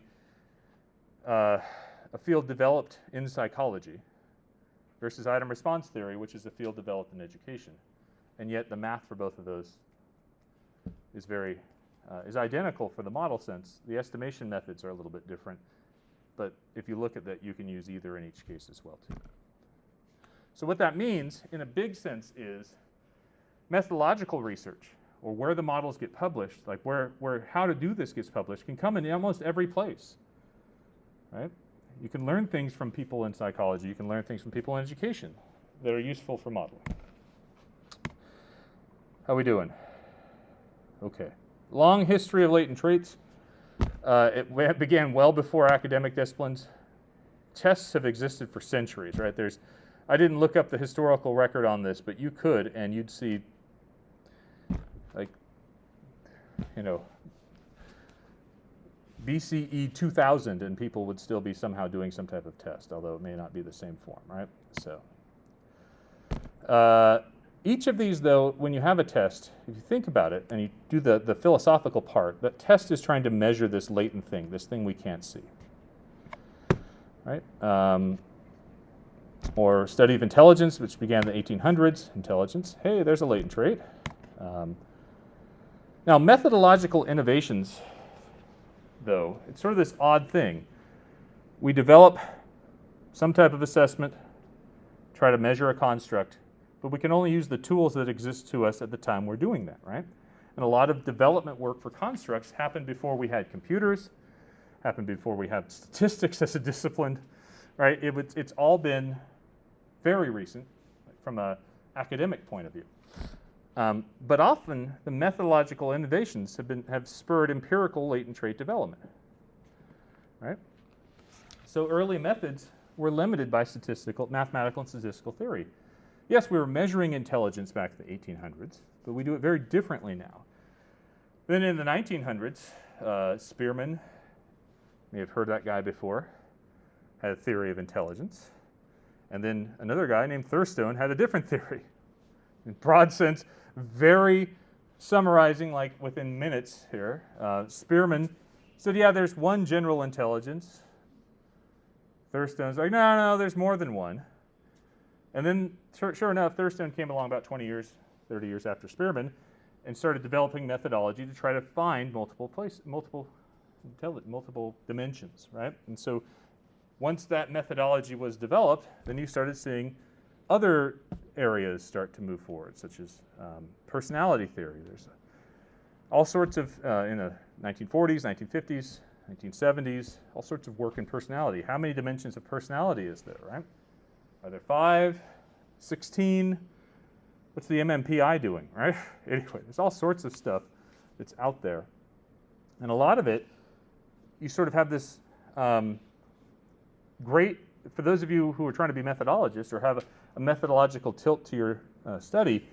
field developed in psychology, versus item response theory, which is a field developed in education. And yet the math for both of those is identical for the model sense. The estimation methods are a little bit different, but if you look at that, you can use either in each case as well too. So what that means in a big sense is methodological research, or where the models get published, like where how to do this gets published, can come in almost every place, right? You can learn things from people in psychology. You can learn things from people in education that are useful for modeling. How we doing? Okay. Long history of latent traits. It began well before academic disciplines. Tests have existed for centuries, right? I didn't look up the historical record on this, but you could, and you'd see, BCE 2000, and people would still be somehow doing some type of test, although it may not be the same form, right? So each of these, though, when you have a test, if you think about it and you do the philosophical part, that test is trying to measure this latent thing, this thing we can't see, right? Or study of intelligence, which began in the 1800s. Intelligence, hey, there's a latent trait. Now, methodological innovations, though, it's sort of this odd thing. We develop some type of assessment, try to measure a construct, but we can only use the tools that exist to us at the time we're doing that, right? And a lot of development work for constructs happened before we had computers, happened before we had statistics as a discipline, right? It's all been very recent from an academic point of view. But often the methodological innovations have spurred empirical latent trait development, right? So early methods were limited by mathematical and statistical theory. Yes, we were measuring intelligence back in the 1800s, but we do it very differently now. Then in the 1900s, Spearman, may have heard that guy before, had a theory of intelligence. And then another guy named Thurstone had a different theory. In broad sense, very summarizing, like within minutes here. Spearman said, yeah, there's one general intelligence. Thurstone's like, no, there's more than one. And then, sure enough, Thurstone came along about 20 years, 30 years after Spearman, and started developing methodology to try to find multiple dimensions, right? And so once that methodology was developed, then you started seeing other areas start to move forward, such as personality theory. There's all sorts of, in the 1940s, 1950s, 1970s, all sorts of work in personality. How many dimensions of personality is there, right? Are there 5, 16? What's the MMPI doing, right? Anyway, there's all sorts of stuff that's out there. And a lot of it, you sort of have this great, for those of you who are trying to be methodologists or have a methodological tilt to your study,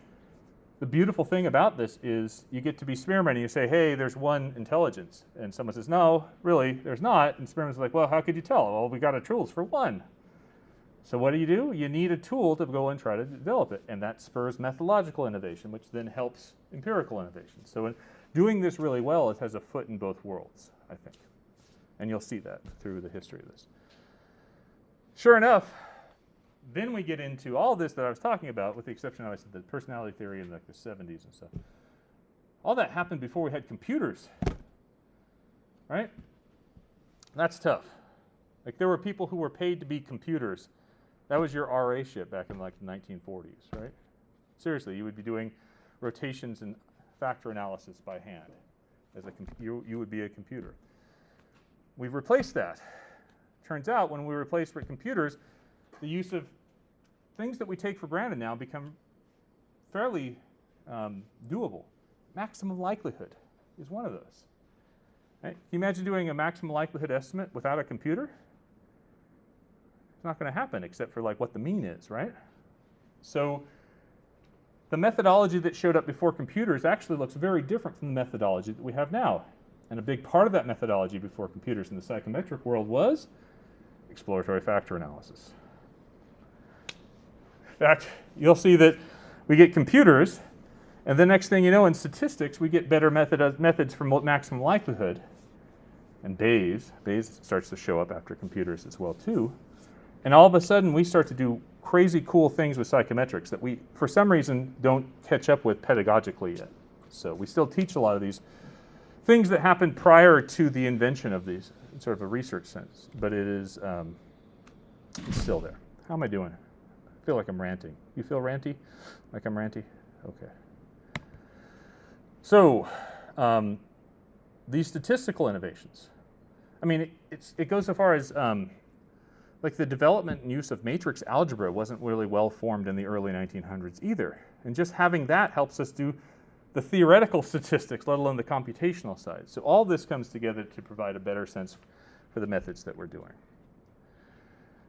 the beautiful thing about this is you get to be Spearman and you say, hey, there's one intelligence. And someone says, no, really, there's not. And Spearman's like, well, how could you tell? Well, we got a tools for one. So what do? You need a tool to go and try to develop it. And that spurs methodological innovation, which then helps empirical innovation. So in doing this really well, it has a foot in both worlds, I think. And you'll see that through the history of this. Sure enough, then we get into all this that I was talking about, with the exception of, I said, the personality theory in like the 70s and stuff. All that happened before we had computers, right? That's tough. Like there were people who were paid to be computers. That was your RA shit back in like the 1940s, right? Seriously, you would be doing rotations and factor analysis by hand. As you would be a computer. We've replaced that. Turns out when we replaced with computers, the use of things that we take for granted now become fairly doable. Maximum likelihood is one of those. Right? Can you imagine doing a maximum likelihood estimate without a computer? It's not going to happen except for like what the mean is, right? So the methodology that showed up before computers actually looks very different from the methodology that we have now. And a big part of that methodology before computers in the psychometric world was exploratory factor analysis. In fact, you'll see that we get computers, and the next thing you know, in statistics, we get better methods for maximum likelihood. And Bayes starts to show up after computers as well, too. And all of a sudden, we start to do crazy cool things with psychometrics that we, for some reason, don't catch up with pedagogically yet. So we still teach a lot of these things that happened prior to the invention of these, in sort of a research sense. But it is it's still there. How am I doing? I feel like I'm ranting. You feel ranty? Like I'm ranty? Okay. So these statistical innovations. I mean, it goes so far as like the development and use of matrix algebra wasn't really well formed in the early 1900s either. And just having that helps us do the theoretical statistics, let alone the computational side. So all this comes together to provide a better sense for the methods that we're doing.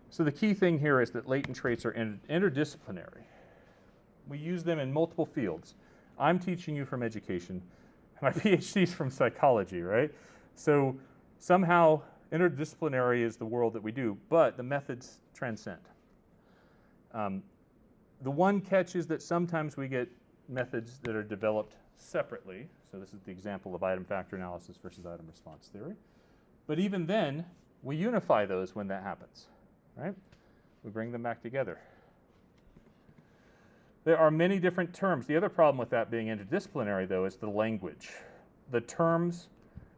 So the key thing here is that latent traits are interdisciplinary. We use them in multiple fields. I'm teaching you from education. My PhD's from psychology, right? So somehow interdisciplinary is the world that we do, but the methods transcend. The one catch is that sometimes we get methods that are developed separately. So this is the example of item factor analysis versus item response theory. But even then, we unify those when that happens, right? We bring them back together. There are many different terms. The other problem with that being interdisciplinary, though, is the language. The terms,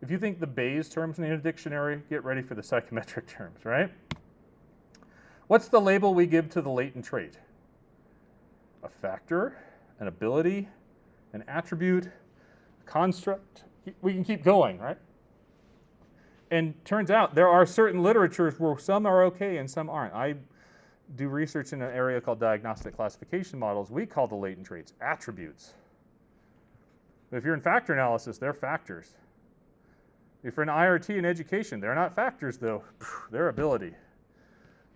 if you think the Bayes terms in the dictionary, get ready for the psychometric terms, right? What's the label we give to the latent trait? A factor, an ability, an attribute, a construct. We can keep going, right? And turns out there are certain literatures where some are okay and some aren't. I do research in an area called diagnostic classification models. We call the latent traits attributes. But if you're in factor analysis, they're factors. If you're in IRT in education, they're not factors, though. They're ability.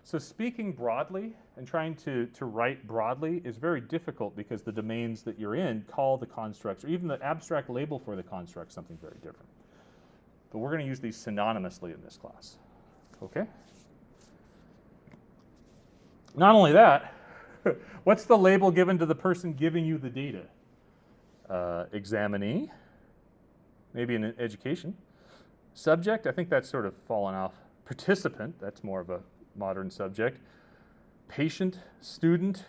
So speaking broadly and trying to write broadly is very difficult because the domains that you're in call the constructs, or even the abstract label for the construct, something very different. But we're going to use these synonymously in this class. Okay? Not only that, what's the label given to the person giving you the data? Examinee, maybe in education. Subject, I think that's sort of fallen off. Participant, that's more of a modern subject. Patient, student.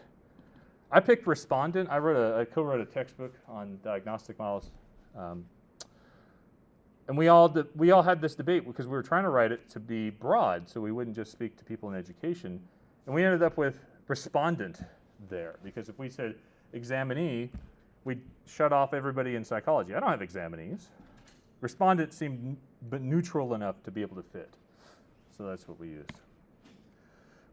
I picked respondent. I co-wrote a textbook on diagnostic models. And we all had this debate because we were trying to write it to be broad so we wouldn't just speak to people in education. And we ended up with respondent there because if we said examinee, we'd shut off everybody in psychology. I don't have examinees. Respondent seemed but neutral enough to be able to fit. So that's what we used.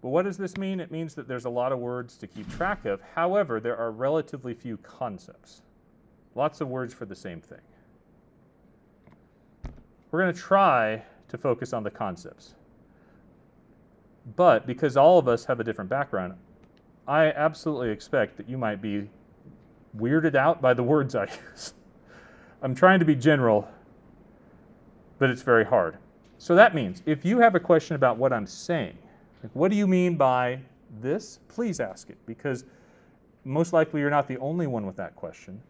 But what does this mean? It means that there's a lot of words to keep track of. However, there are relatively few concepts. Lots of words for the same thing. We're going to try to focus on the concepts. But because all of us have a different background, I absolutely expect that you might be weirded out by the words I use. I'm trying to be general, but it's very hard. So that means if you have a question about what I'm saying, like what do you mean by this? Please ask it, because most likely you're not the only one with that question.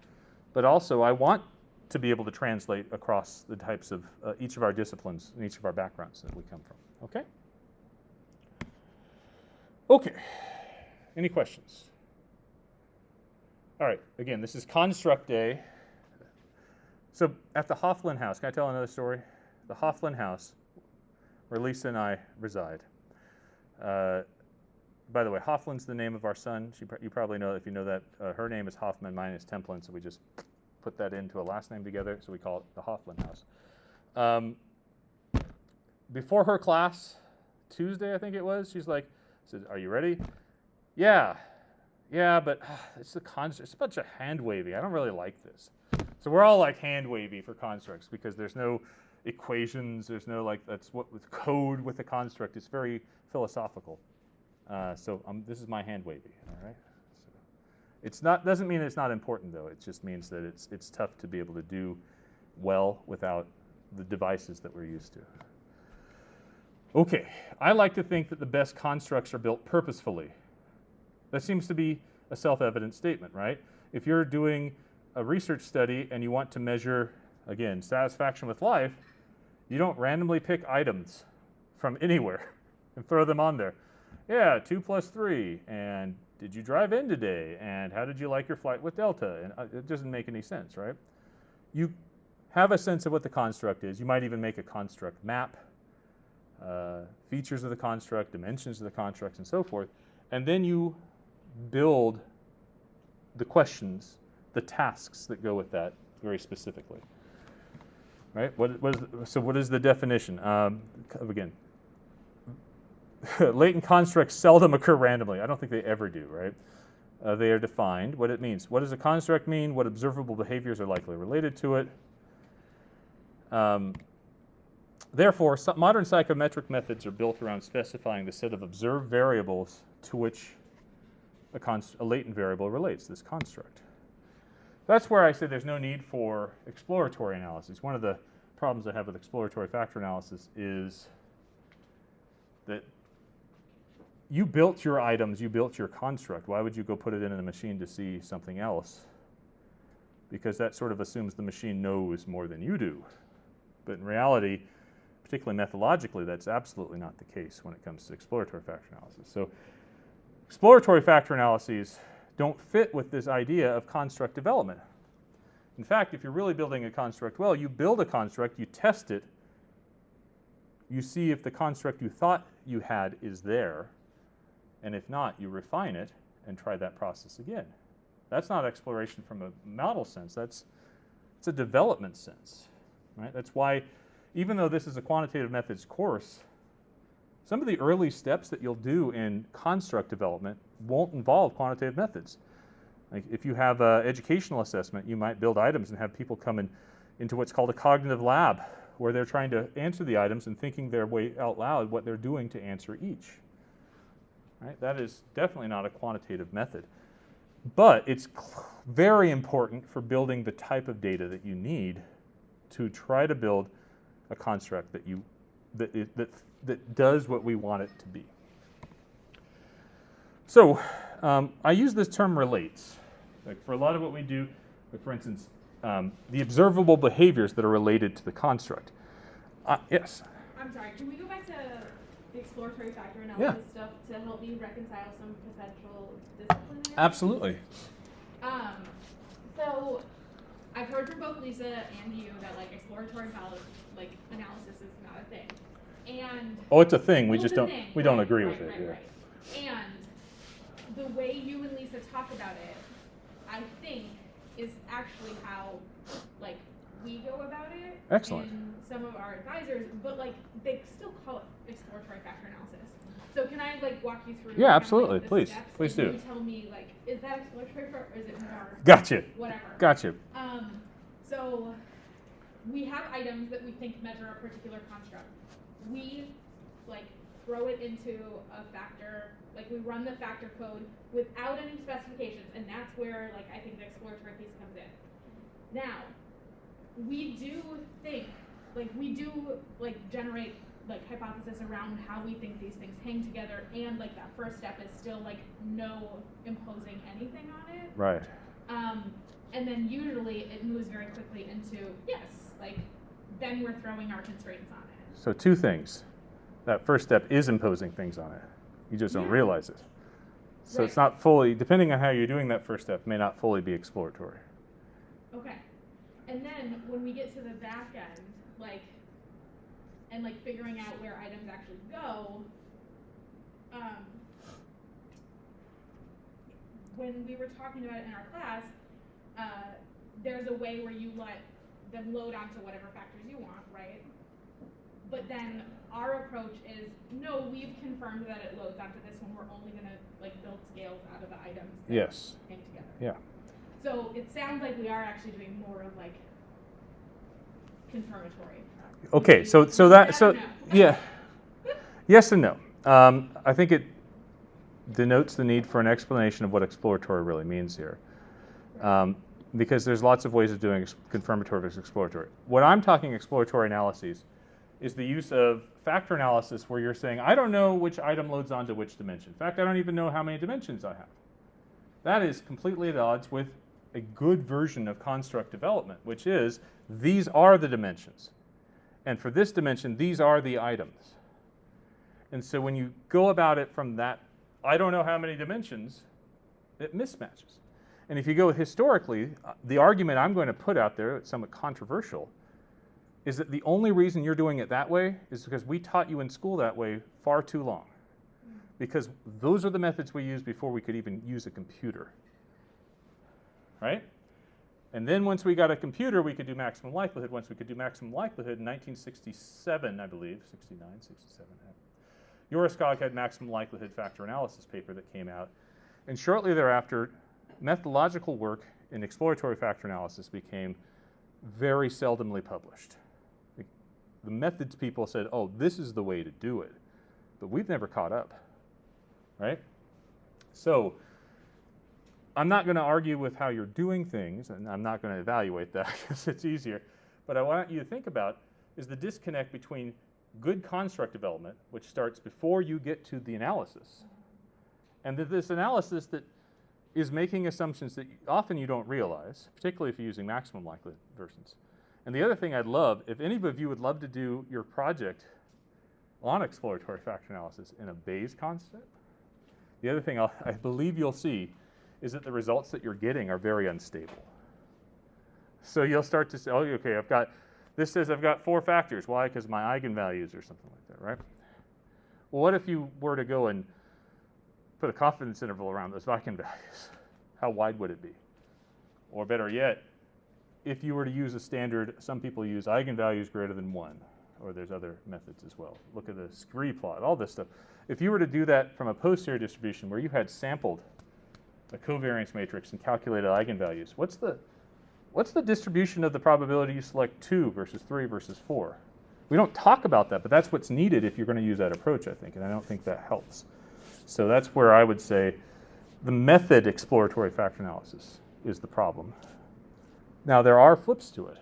But also I want to be able to translate across the types of each of our disciplines and each of our backgrounds that we come from. Okay? Okay. Any questions? All right. Again, this is construct day. So at the Hofflin House, can I tell another story? The Hofflin House, where Lisa and I reside. By the way, Hofflin's the name of our son. You probably know, if you know that. Her name is Hoffman, mine is Templin, so we just put that into a last name together, so we call it the Hofflin House. Before her class, Tuesday I think it was, she's like, said, "Are you ready?" Yeah, but it's a bunch of hand wavy. I don't really like this. So we're all like hand wavy for constructs because there's no equations, there's no that's what with code with the construct. It's very philosophical. So this is my hand wavy. All right. It's not, doesn't mean it's not important though. It just means that it's tough to be able to do well without the devices that we're used to. Okay, I like to think that the best constructs are built purposefully. That seems to be a self-evident statement, right? If you're doing a research study and you want to measure, again, satisfaction with life, you don't randomly pick items from anywhere and throw them on there. Yeah, 2 + 3, and did you drive in today? And how did you like your flight with Delta? And it doesn't make any sense, right? You have a sense of what the construct is. You might even make a construct map, features of the construct, dimensions of the construct, and so forth. And then you build the questions, the tasks that go with that very specifically. Right? So what is the definition? Again, latent constructs seldom occur randomly. I don't think they ever do, right? They are defined, what it means. What does a construct mean? What observable behaviors are likely related to it? Therefore, modern psychometric methods are built around specifying the set of observed variables to which a latent variable relates, this construct. That's where I say there's no need for exploratory analysis. One of the problems I have with exploratory factor analysis is that you built your items, you built your construct. Why would you go put it in a machine to see something else? Because that sort of assumes the machine knows more than you do. But in reality, particularly methodologically, that's absolutely not the case when it comes to exploratory factor analysis. So exploratory factor analyses don't fit with this idea of construct development. In fact, if you're really building a construct well, you build a construct, you test it, you see if the construct you thought you had is there, and if not, you refine it and try that process again. That's not exploration from a model sense, it's a development sense, right? That's why, even though this is a quantitative methods course, some of the early steps that you'll do in construct development won't involve quantitative methods. Like if you have educational assessment, you might build items and have people come into what's called a cognitive lab, where they're trying to answer the items and thinking their way out loud what they're doing to answer each. Right? That is definitely not a quantitative method. But it's very important for building the type of data that you need to try to build a construct that does what we want it to be. So I use this term relates. Like for a lot of what we do, But for instance, the observable behaviors that are related to the construct. Yes? I'm sorry, can we go back to the exploratory factor analysis stuff to help me reconcile some potential discipline there? Absolutely. So I've heard from both Lisa and you that like exploratory analysis is not a thing. And It's a thing. We well, just it's a don't thing. we don't Right, agree right, with it. right, Yeah. right. And the way you and Lisa talk about it, I think, is actually how like we go about it. Excellent. And some of our advisors, but like they still call it exploratory factor analysis. So can I like walk you through? Yeah, kind of, absolutely. like, the Please. steps, Please and do. You tell me like, is that exploratory or is it more? Gotcha. Whatever. Gotcha. So we have items that we think measure a particular construct. We like throw it into a factor, like we run the factor code without any specifications, and that's where like I think the exploratory piece comes in. Now, we do think, like we do like generate like hypothesis around how we think these things hang together, and like that first step is still like no imposing anything on it. Right. And then usually it moves very quickly into, yes, like then we're throwing our constraints on it. So two things. That first step is imposing things on it. You just don't Yeah. realize it. So Right. it's not fully, depending on how you're doing that first step, may not fully be exploratory. Okay. And then when we get to the back end, like, and like figuring out where items actually go, when we were talking about it in our class, there's a way where you let them load onto whatever factors you want, right? But then our approach is, no, we've confirmed that it loads onto this one. We're only gonna like build scales out of the items that Yes. hang together. Yeah. So it sounds like we are actually doing more of like confirmatory. Okay, so Yes or no? yeah. Yes and no. I think it denotes the need for an explanation of what exploratory really means here. Because there's lots of ways of doing confirmatory versus exploratory. What I'm talking exploratory analyses is the use of factor analysis where you're saying, I don't know which item loads onto which dimension. In fact, I don't even know how many dimensions I have. That is completely at odds with a good version of construct development, which is, these are the dimensions. And for this dimension, these are the items. And so when you go about it from that, I don't know how many dimensions, it mismatches. And if you go historically, the argument I'm going to put out there, it's somewhat controversial, is that the only reason you're doing it that way is because we taught you in school that way far too long. Because those are the methods we used before we could even use a computer. Right? And then once we got a computer, we could do maximum likelihood. Once we could do maximum likelihood in 1967, I believe, 69, 67. Juriskog had maximum likelihood factor analysis paper that came out. And shortly thereafter, methodological work in exploratory factor analysis became very seldomly published. The methods people said, oh, this is the way to do it. But we've never caught up, right? So I'm not going to argue with how you're doing things, and I'm not going to evaluate that because it's easier. But I want you to think about is the disconnect between good construct development, which starts before you get to the analysis, and this analysis that is making assumptions that often you don't realize, particularly if you're using maximum likelihood versions. And the other thing I'd love, if any of you would love to do your project on exploratory factor analysis in a Bayes concept, the other thing I believe you'll see is that the results that you're getting are very unstable. So you'll start to say, oh, okay, this says I've got 4 factors. Why? Because my eigenvalues or something like that, right? Well, what if you were to go and put a confidence interval around those eigenvalues? How wide would it be? Or better yet, if you were to use a standard, some people use eigenvalues greater than 1, or there's other methods as well. Look at the scree plot, all this stuff. If you were to do that from a posterior distribution where you had sampled a covariance matrix and calculated eigenvalues, what's the distribution of the probability you select 2 versus 3 versus 4? We don't talk about that, but that's what's needed if you're going to use that approach, I think, and I don't think that helps. So that's where I would say the method exploratory factor analysis is the problem. Now, there are flips to it.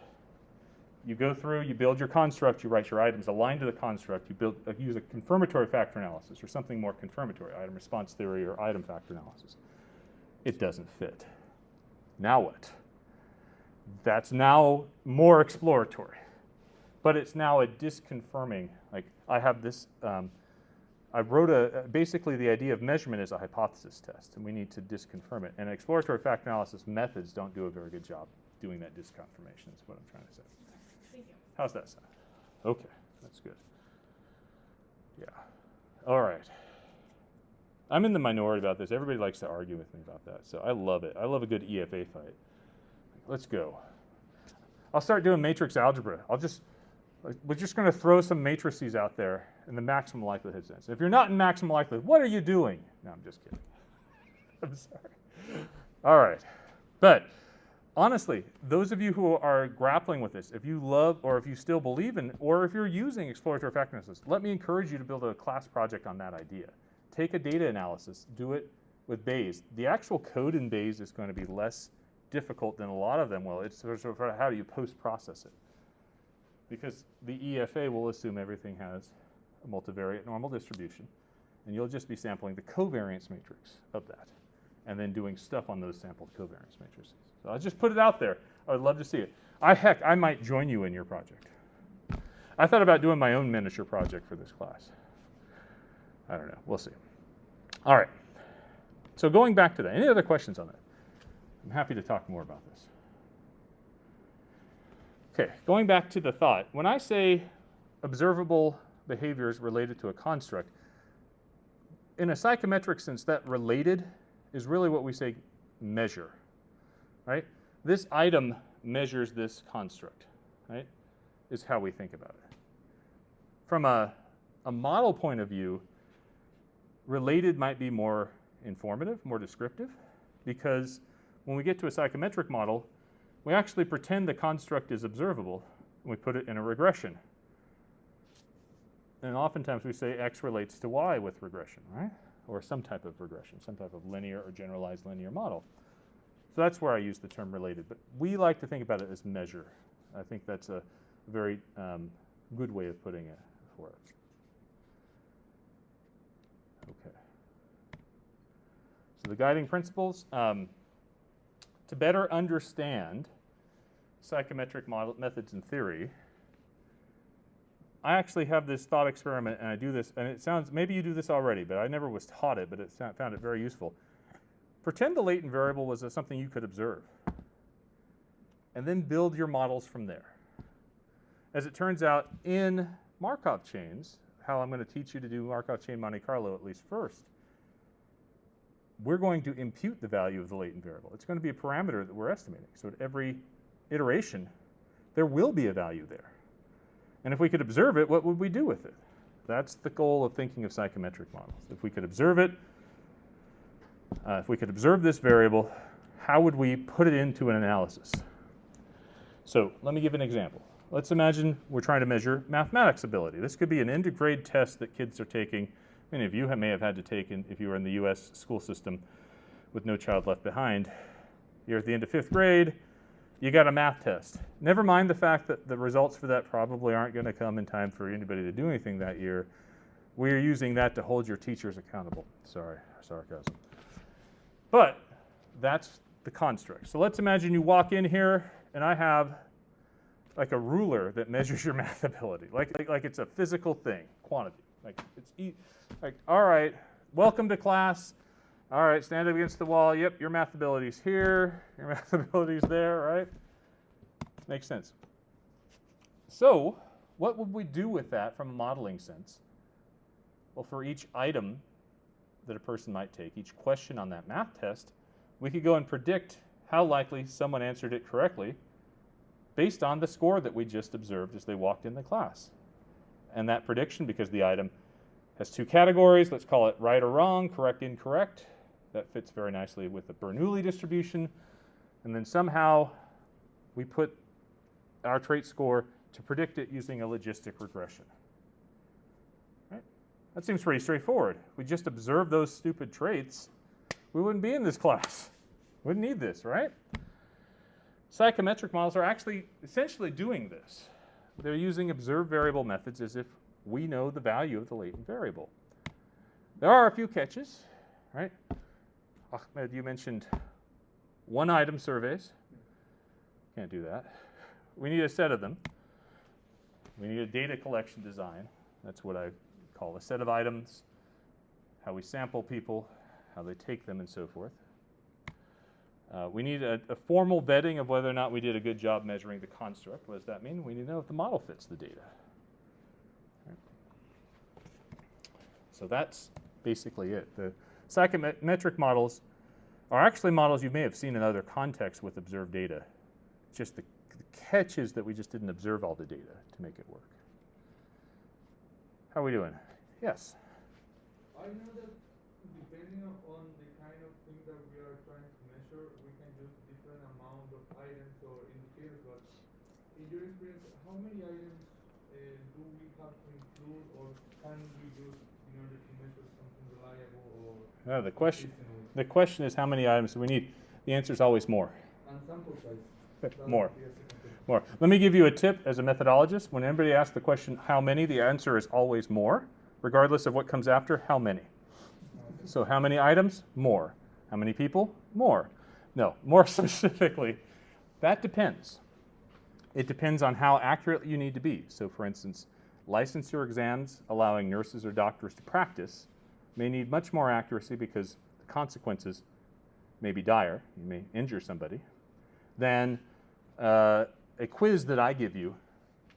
You go through, you build your construct, you write your items aligned to the construct, you use a confirmatory factor analysis or something more confirmatory, item response theory or item factor analysis. It doesn't fit. Now what? That's now more exploratory. But it's now a disconfirming, like I have this, I wrote basically the idea of measurement is a hypothesis test, and we need to disconfirm it. And exploratory factor analysis methods don't do a very good job doing that disconfirmation, is what I'm trying to say. Thank you. How's that sound? Okay, that's good. Yeah. All right. I'm in the minority about this. Everybody likes to argue with me about that, so I love it. I love a good EFA fight. Let's go. I'll start doing matrix algebra. We're just going to throw some matrices out there in the maximum likelihood sense. If you're not in maximum likelihood, what are you doing? No, I'm just kidding. I'm sorry. All right. But honestly, those of you who are grappling with this, if you love or if you still believe in, or if you're using exploratory factor analysis, let me encourage you to build a class project on that idea. Take a data analysis, do it with Bayes. The actual code in Bayes is going to be less difficult than a lot of them will. It's sort of how do you post-process it. Because the EFA will assume everything has a multivariate normal distribution, and you'll just be sampling the covariance matrix of that, and then doing stuff on those sampled covariance matrices. So I'll just put it out there. I would love to see it. Heck, I might join you in your project. I thought about doing my own miniature project for this class. I don't know. We'll see. All right. So going back to that, any other questions on that? I'm happy to talk more about this. Okay, going back to the thought. When I say observable behaviors related to a construct, in a psychometric sense, that related is really what we say measure, right? This item measures this construct, right? Is how we think about it. From a model point of view, related might be more informative, more descriptive, because when we get to a psychometric model, we actually pretend the construct is observable, and we put it in a regression. And oftentimes we say X relates to Y with regression, right? Or some type of regression, some type of linear or generalized linear model. So that's where I use the term related. But we like to think about it as measure. I think that's a very good way of putting it for it. Okay. So the guiding principles. To better understand psychometric methods in theory, I actually have this thought experiment, and I do this, and it sounds, maybe you do this already, but I never was taught it, but found it very useful. Pretend the latent variable was something you could observe, and then build your models from there. As it turns out, in Markov chains, how I'm going to teach you to do Markov chain Monte Carlo at least first, we're going to impute the value of the latent variable. It's going to be a parameter that we're estimating. So at every iteration, there will be a value there. And if we could observe it, what would we do with it? That's the goal of thinking of psychometric models. If we could observe it, if we could observe this variable, how would we put it into an analysis? So let me give an example. Let's imagine we're trying to measure mathematics ability. This could be an end-of-grade test that kids are taking. Many of you may have had to take if you were in the US school system with No Child Left Behind. You're at the end of 5th grade, you got a math test. Never mind the fact that the results for that probably aren't going to come in time for anybody to do anything that year. We're using that to hold your teachers accountable. Sorry, sarcasm. But that's the construct. So let's imagine you walk in here and I have like a ruler that measures your math ability, like it's a physical thing, quantity. Like, all right, welcome to class. All right, stand up against the wall. Yep, your math ability's here. Your math ability's there, right? Makes sense. So what would we do with that from a modeling sense? Well, for each item that a person might take, each question on that math test, we could go and predict how likely someone answered it correctly based on the score that we just observed as they walked in the class. And that prediction, because the item has 2 categories, let's call it right or wrong, correct, incorrect. That fits very nicely with the Bernoulli distribution. And then somehow we put our trait score to predict it using a logistic regression. Right? That seems pretty straightforward. We just observe those stupid traits, we wouldn't be in this class. Wouldn't need this, right? Psychometric models are actually essentially doing this. They're using observed variable methods as if we know the value of the latent variable. There are a few catches, right? Ahmed, you mentioned one-item surveys. Can't do that. We need a set of them. We need a data collection design. That's what I call a set of items, how we sample people, how they take them, and so forth. We need a formal vetting of whether or not we did a good job measuring the construct. What does that mean? We need to know if the model fits the data. Right. So that's basically it. The psychometric models are actually models you may have seen in other contexts with observed data. Just the catch is that we just didn't observe all the data to make it work. How are we doing? Yes? I know that depending on the kind of thing that we are trying to measure, we can use different amount of items or indicators, but in your experience, how many items do we have to include or can we use in order to measure something reliable or No, the question is how many items do we need? The answer is always more. and sample size? More. More. Let me give you a tip as a methodologist. When anybody asks the question, how many, the answer is always more, regardless of what comes after, how many. So how many items? More. How many people? More. No, more specifically, that depends. It depends on how accurate you need to be. So for instance, licensure exams allowing nurses or doctors to practice may need much more accuracy because the consequences may be dire, you may injure somebody, than a quiz that I give you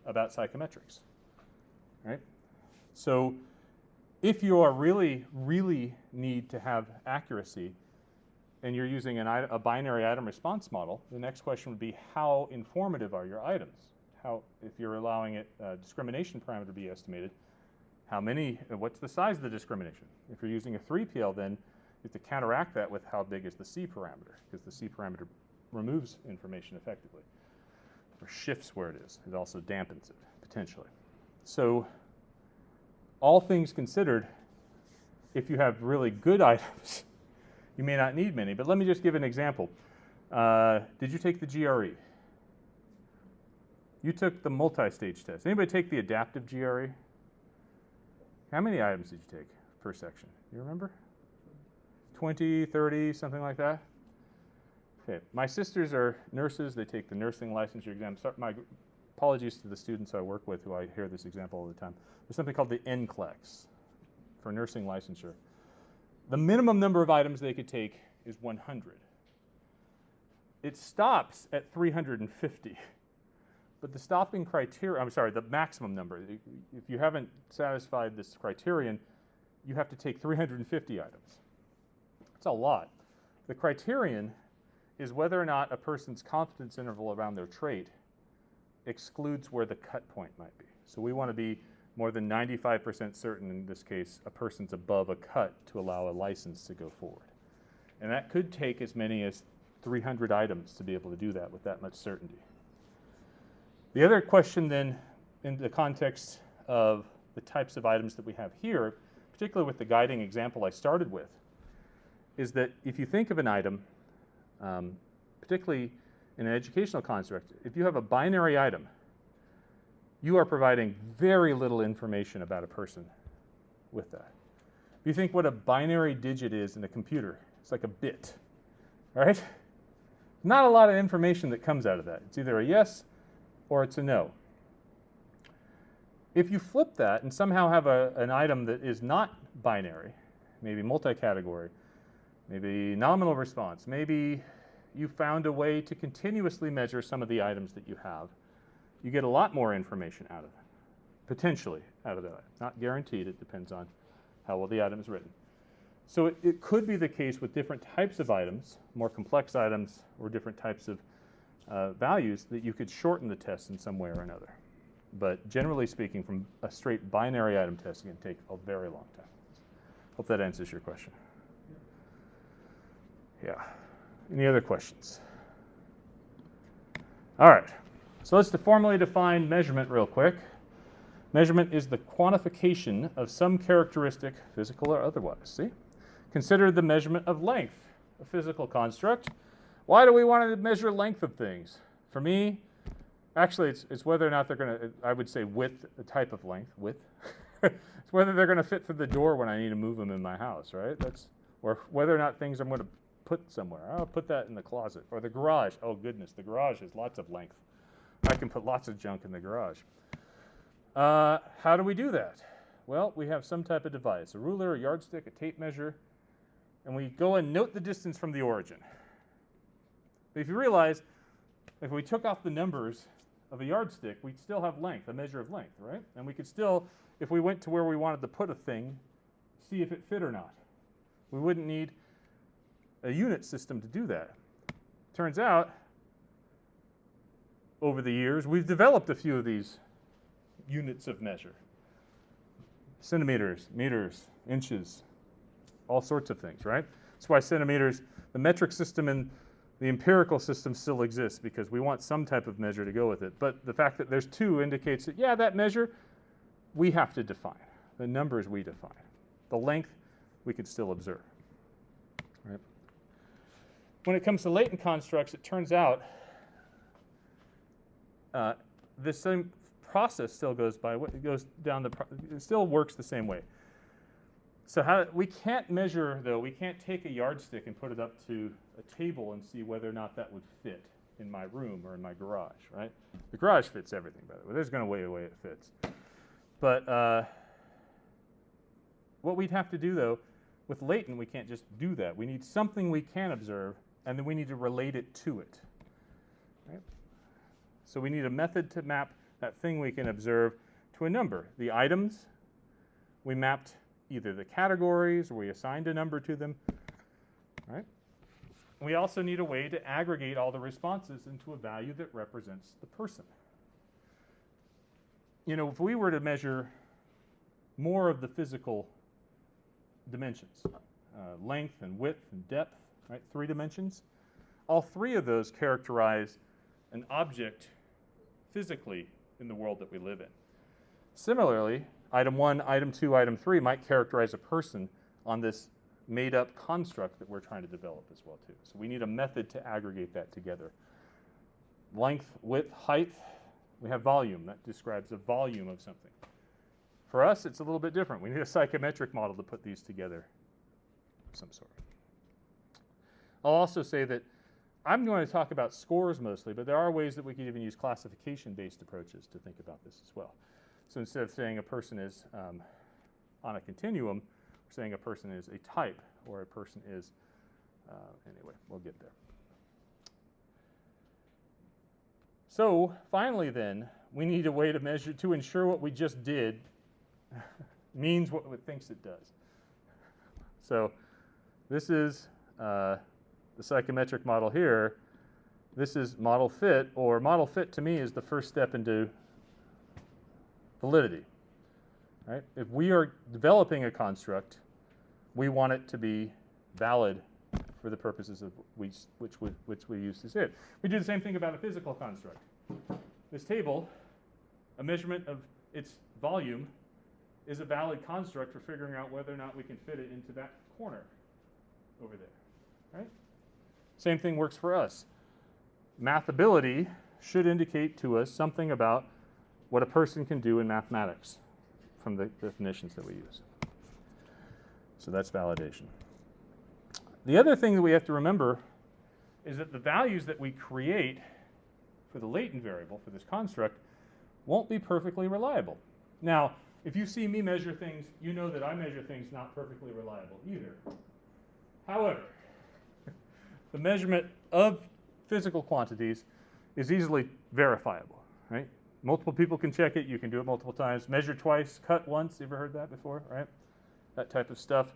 about psychometrics, right? So if you are really need to have accuracy and you're using a binary item response model, the next question would be how informative are your items? How, if you're allowing it discrimination parameter to be estimated, how many, what's the size of the discrimination? If you're using a 3PL, then you have to counteract that with how big is the C parameter, because the C parameter removes information effectively, or shifts where it is. It also dampens it, potentially. So all things considered, if you have really good items, you may not need many. But let me just give an example. Did you take the GRE? You took the multi-stage test. Anybody take the adaptive GRE? How many items did you take per section? You remember? 20, 30, something like that? Okay. My sisters are nurses. They take the nursing licensure exam. My apologies to the students I work with who I hear this example all the time. There's something called the NCLEX for nursing licensure. The minimum number of items they could take is 100. It stops at 350. But the stopping criteria, I'm sorry, the maximum number, if you haven't satisfied this criterion, you have to take 350 items. It's a lot. The criterion is whether or not a person's confidence interval around their trait excludes where the cut point might be. So we want to be more than 95% certain, in this case, a person's above a cut to allow a license to go forward. And that could take as many as 300 items to be able to do that with that much certainty. The other question then, in the context of the types of items that we have here, particularly with the guiding example I started with, is that if you think of an item, particularly in an educational construct, if you have a binary item, you are providing very little information about a person with that. If you think what a binary digit is in a computer, it's like a bit, right? Not a lot of information that comes out of that. It's either a yes or it's a no. If you flip that and somehow have an item that is not binary, maybe multi-category, maybe nominal response, maybe you found a way to continuously measure some of the items that you have, you get a lot more information out of it, potentially out of that. Not guaranteed, it depends on how well the item is written. So it could be the case with different types of items, more complex items, or different types of values that you could shorten the test in some way or another. But generally speaking, from a straight binary item test, it can take a very long time. Hope that answers your question. Yeah. Any other questions? All right. So let's formally define measurement real quick. Measurement is the quantification of some characteristic, physical or otherwise. See? Consider the measurement of length, a physical construct. Why do we want to measure length of things? For me, actually, it's whether or not they're going to, I would say width, a type of length, width. It's whether they're going to fit through the door when I need to move them in my house, right? Or whether or not things I'm going to put somewhere. I'll put that in the closet. Or the garage. Oh, goodness, the garage has lots of length. I can put lots of junk in the garage. How do we do that? Well, we have some type of device, a ruler, a yardstick, a tape measure, and we go and note the distance from the origin. But if you realize, if we took off the numbers of a yardstick, we'd still have length, a measure of length, right? And we could still, if we went to where we wanted to put a thing, see if it fit or not. We wouldn't need a unit system to do that. Turns out, over the years, we've developed a few of these units of measure. Centimeters, meters, inches, all sorts of things, right? That's why centimeters, the metric system and the empirical system still exists, because we want some type of measure to go with it. But the fact that there's two indicates that, yeah, that measure we have to define. The numbers we define. The length we can still observe. Right? When it comes to latent constructs, it turns out the same process still goes by. It goes down the. It still works the same way. So we can't measure, though. We can't take a yardstick and put it up to a table and see whether or not that would fit in my room or in my garage. Right? The garage fits everything, by the way. There's going to be a way it fits. But what we'd have to do, though, with latent, we can't just do that. We need something we can observe, and then we need to relate it to it. Right? So we need a method to map that thing we can observe to a number. The items, we mapped either the categories or we assigned a number to them. Right? We also need a way to aggregate all the responses into a value that represents the person. You know, if we were to measure more of the physical dimensions, length and width and depth, right, 3 dimensions, all 3 of those characterize an object physically in the world that we live in. Similarly, item 1, item 2, item 3 might characterize a person on this made-up construct that we're trying to develop as well, too. So we need a method to aggregate that together. Length, width, height. We have volume. That describes the volume of something. For us, it's a little bit different. We need a psychometric model to put these together of some sort. I'll also say that I'm going to talk about scores mostly, but there are ways that we can even use classification-based approaches to think about this as well. So instead of saying a person is on a continuum, we're saying a person is a type, or a person is, anyway, we'll get there. So finally then, we need a way to measure, to ensure what we just did means what it thinks it does. So this is the psychometric model here. This is model fit, or model fit to me is the first step into validity. Right? If we are developing a construct, we want it to be valid for the purposes of which we use to say it. We do the same thing about a physical construct. This table, a measurement of its volume, is a valid construct for figuring out whether or not we can fit it into that corner over there. Right? Same thing works for us. Mathability should indicate to us something about what a person can do in mathematics from the definitions that we use. So that's validation. The other thing that we have to remember is that the values that we create for the latent variable, for this construct, won't be perfectly reliable. Now, if you see me measure things, you know that I measure things not perfectly reliable either. However, the measurement of physical quantities is easily verifiable, right? Multiple people can check it. You can do it multiple times. Measure twice, cut once. You ever heard that before, right? That type of stuff.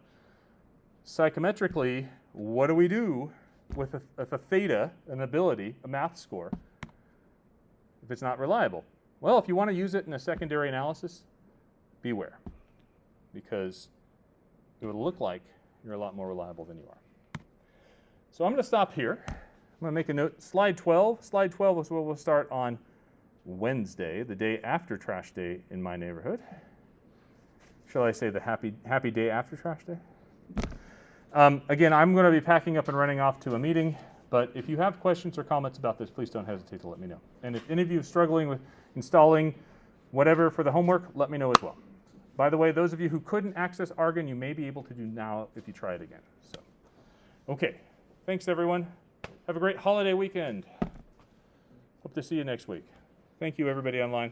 Psychometrically, what do we do with a theta, an ability, a math score, if it's not reliable? Well, if you want to use it in a secondary analysis, beware, because it would look like you're a lot more reliable than you are. So I'm going to stop here. I'm going to make a note. Slide 12. Slide 12 is where we'll start on Wednesday, the day after trash day in my neighborhood. Shall I say the happy day after trash day? Again, I'm going to be packing up and running off to a meeting, but if you have questions or comments about this, please don't hesitate to let me know. And if any of you are struggling with installing whatever for the homework, let me know as well. By the way, those of you who couldn't access Argon, you may be able to do now if you try it again. So, okay, Thanks, everyone. Have a great holiday weekend. Hope to see you next week. Thank you, everybody online.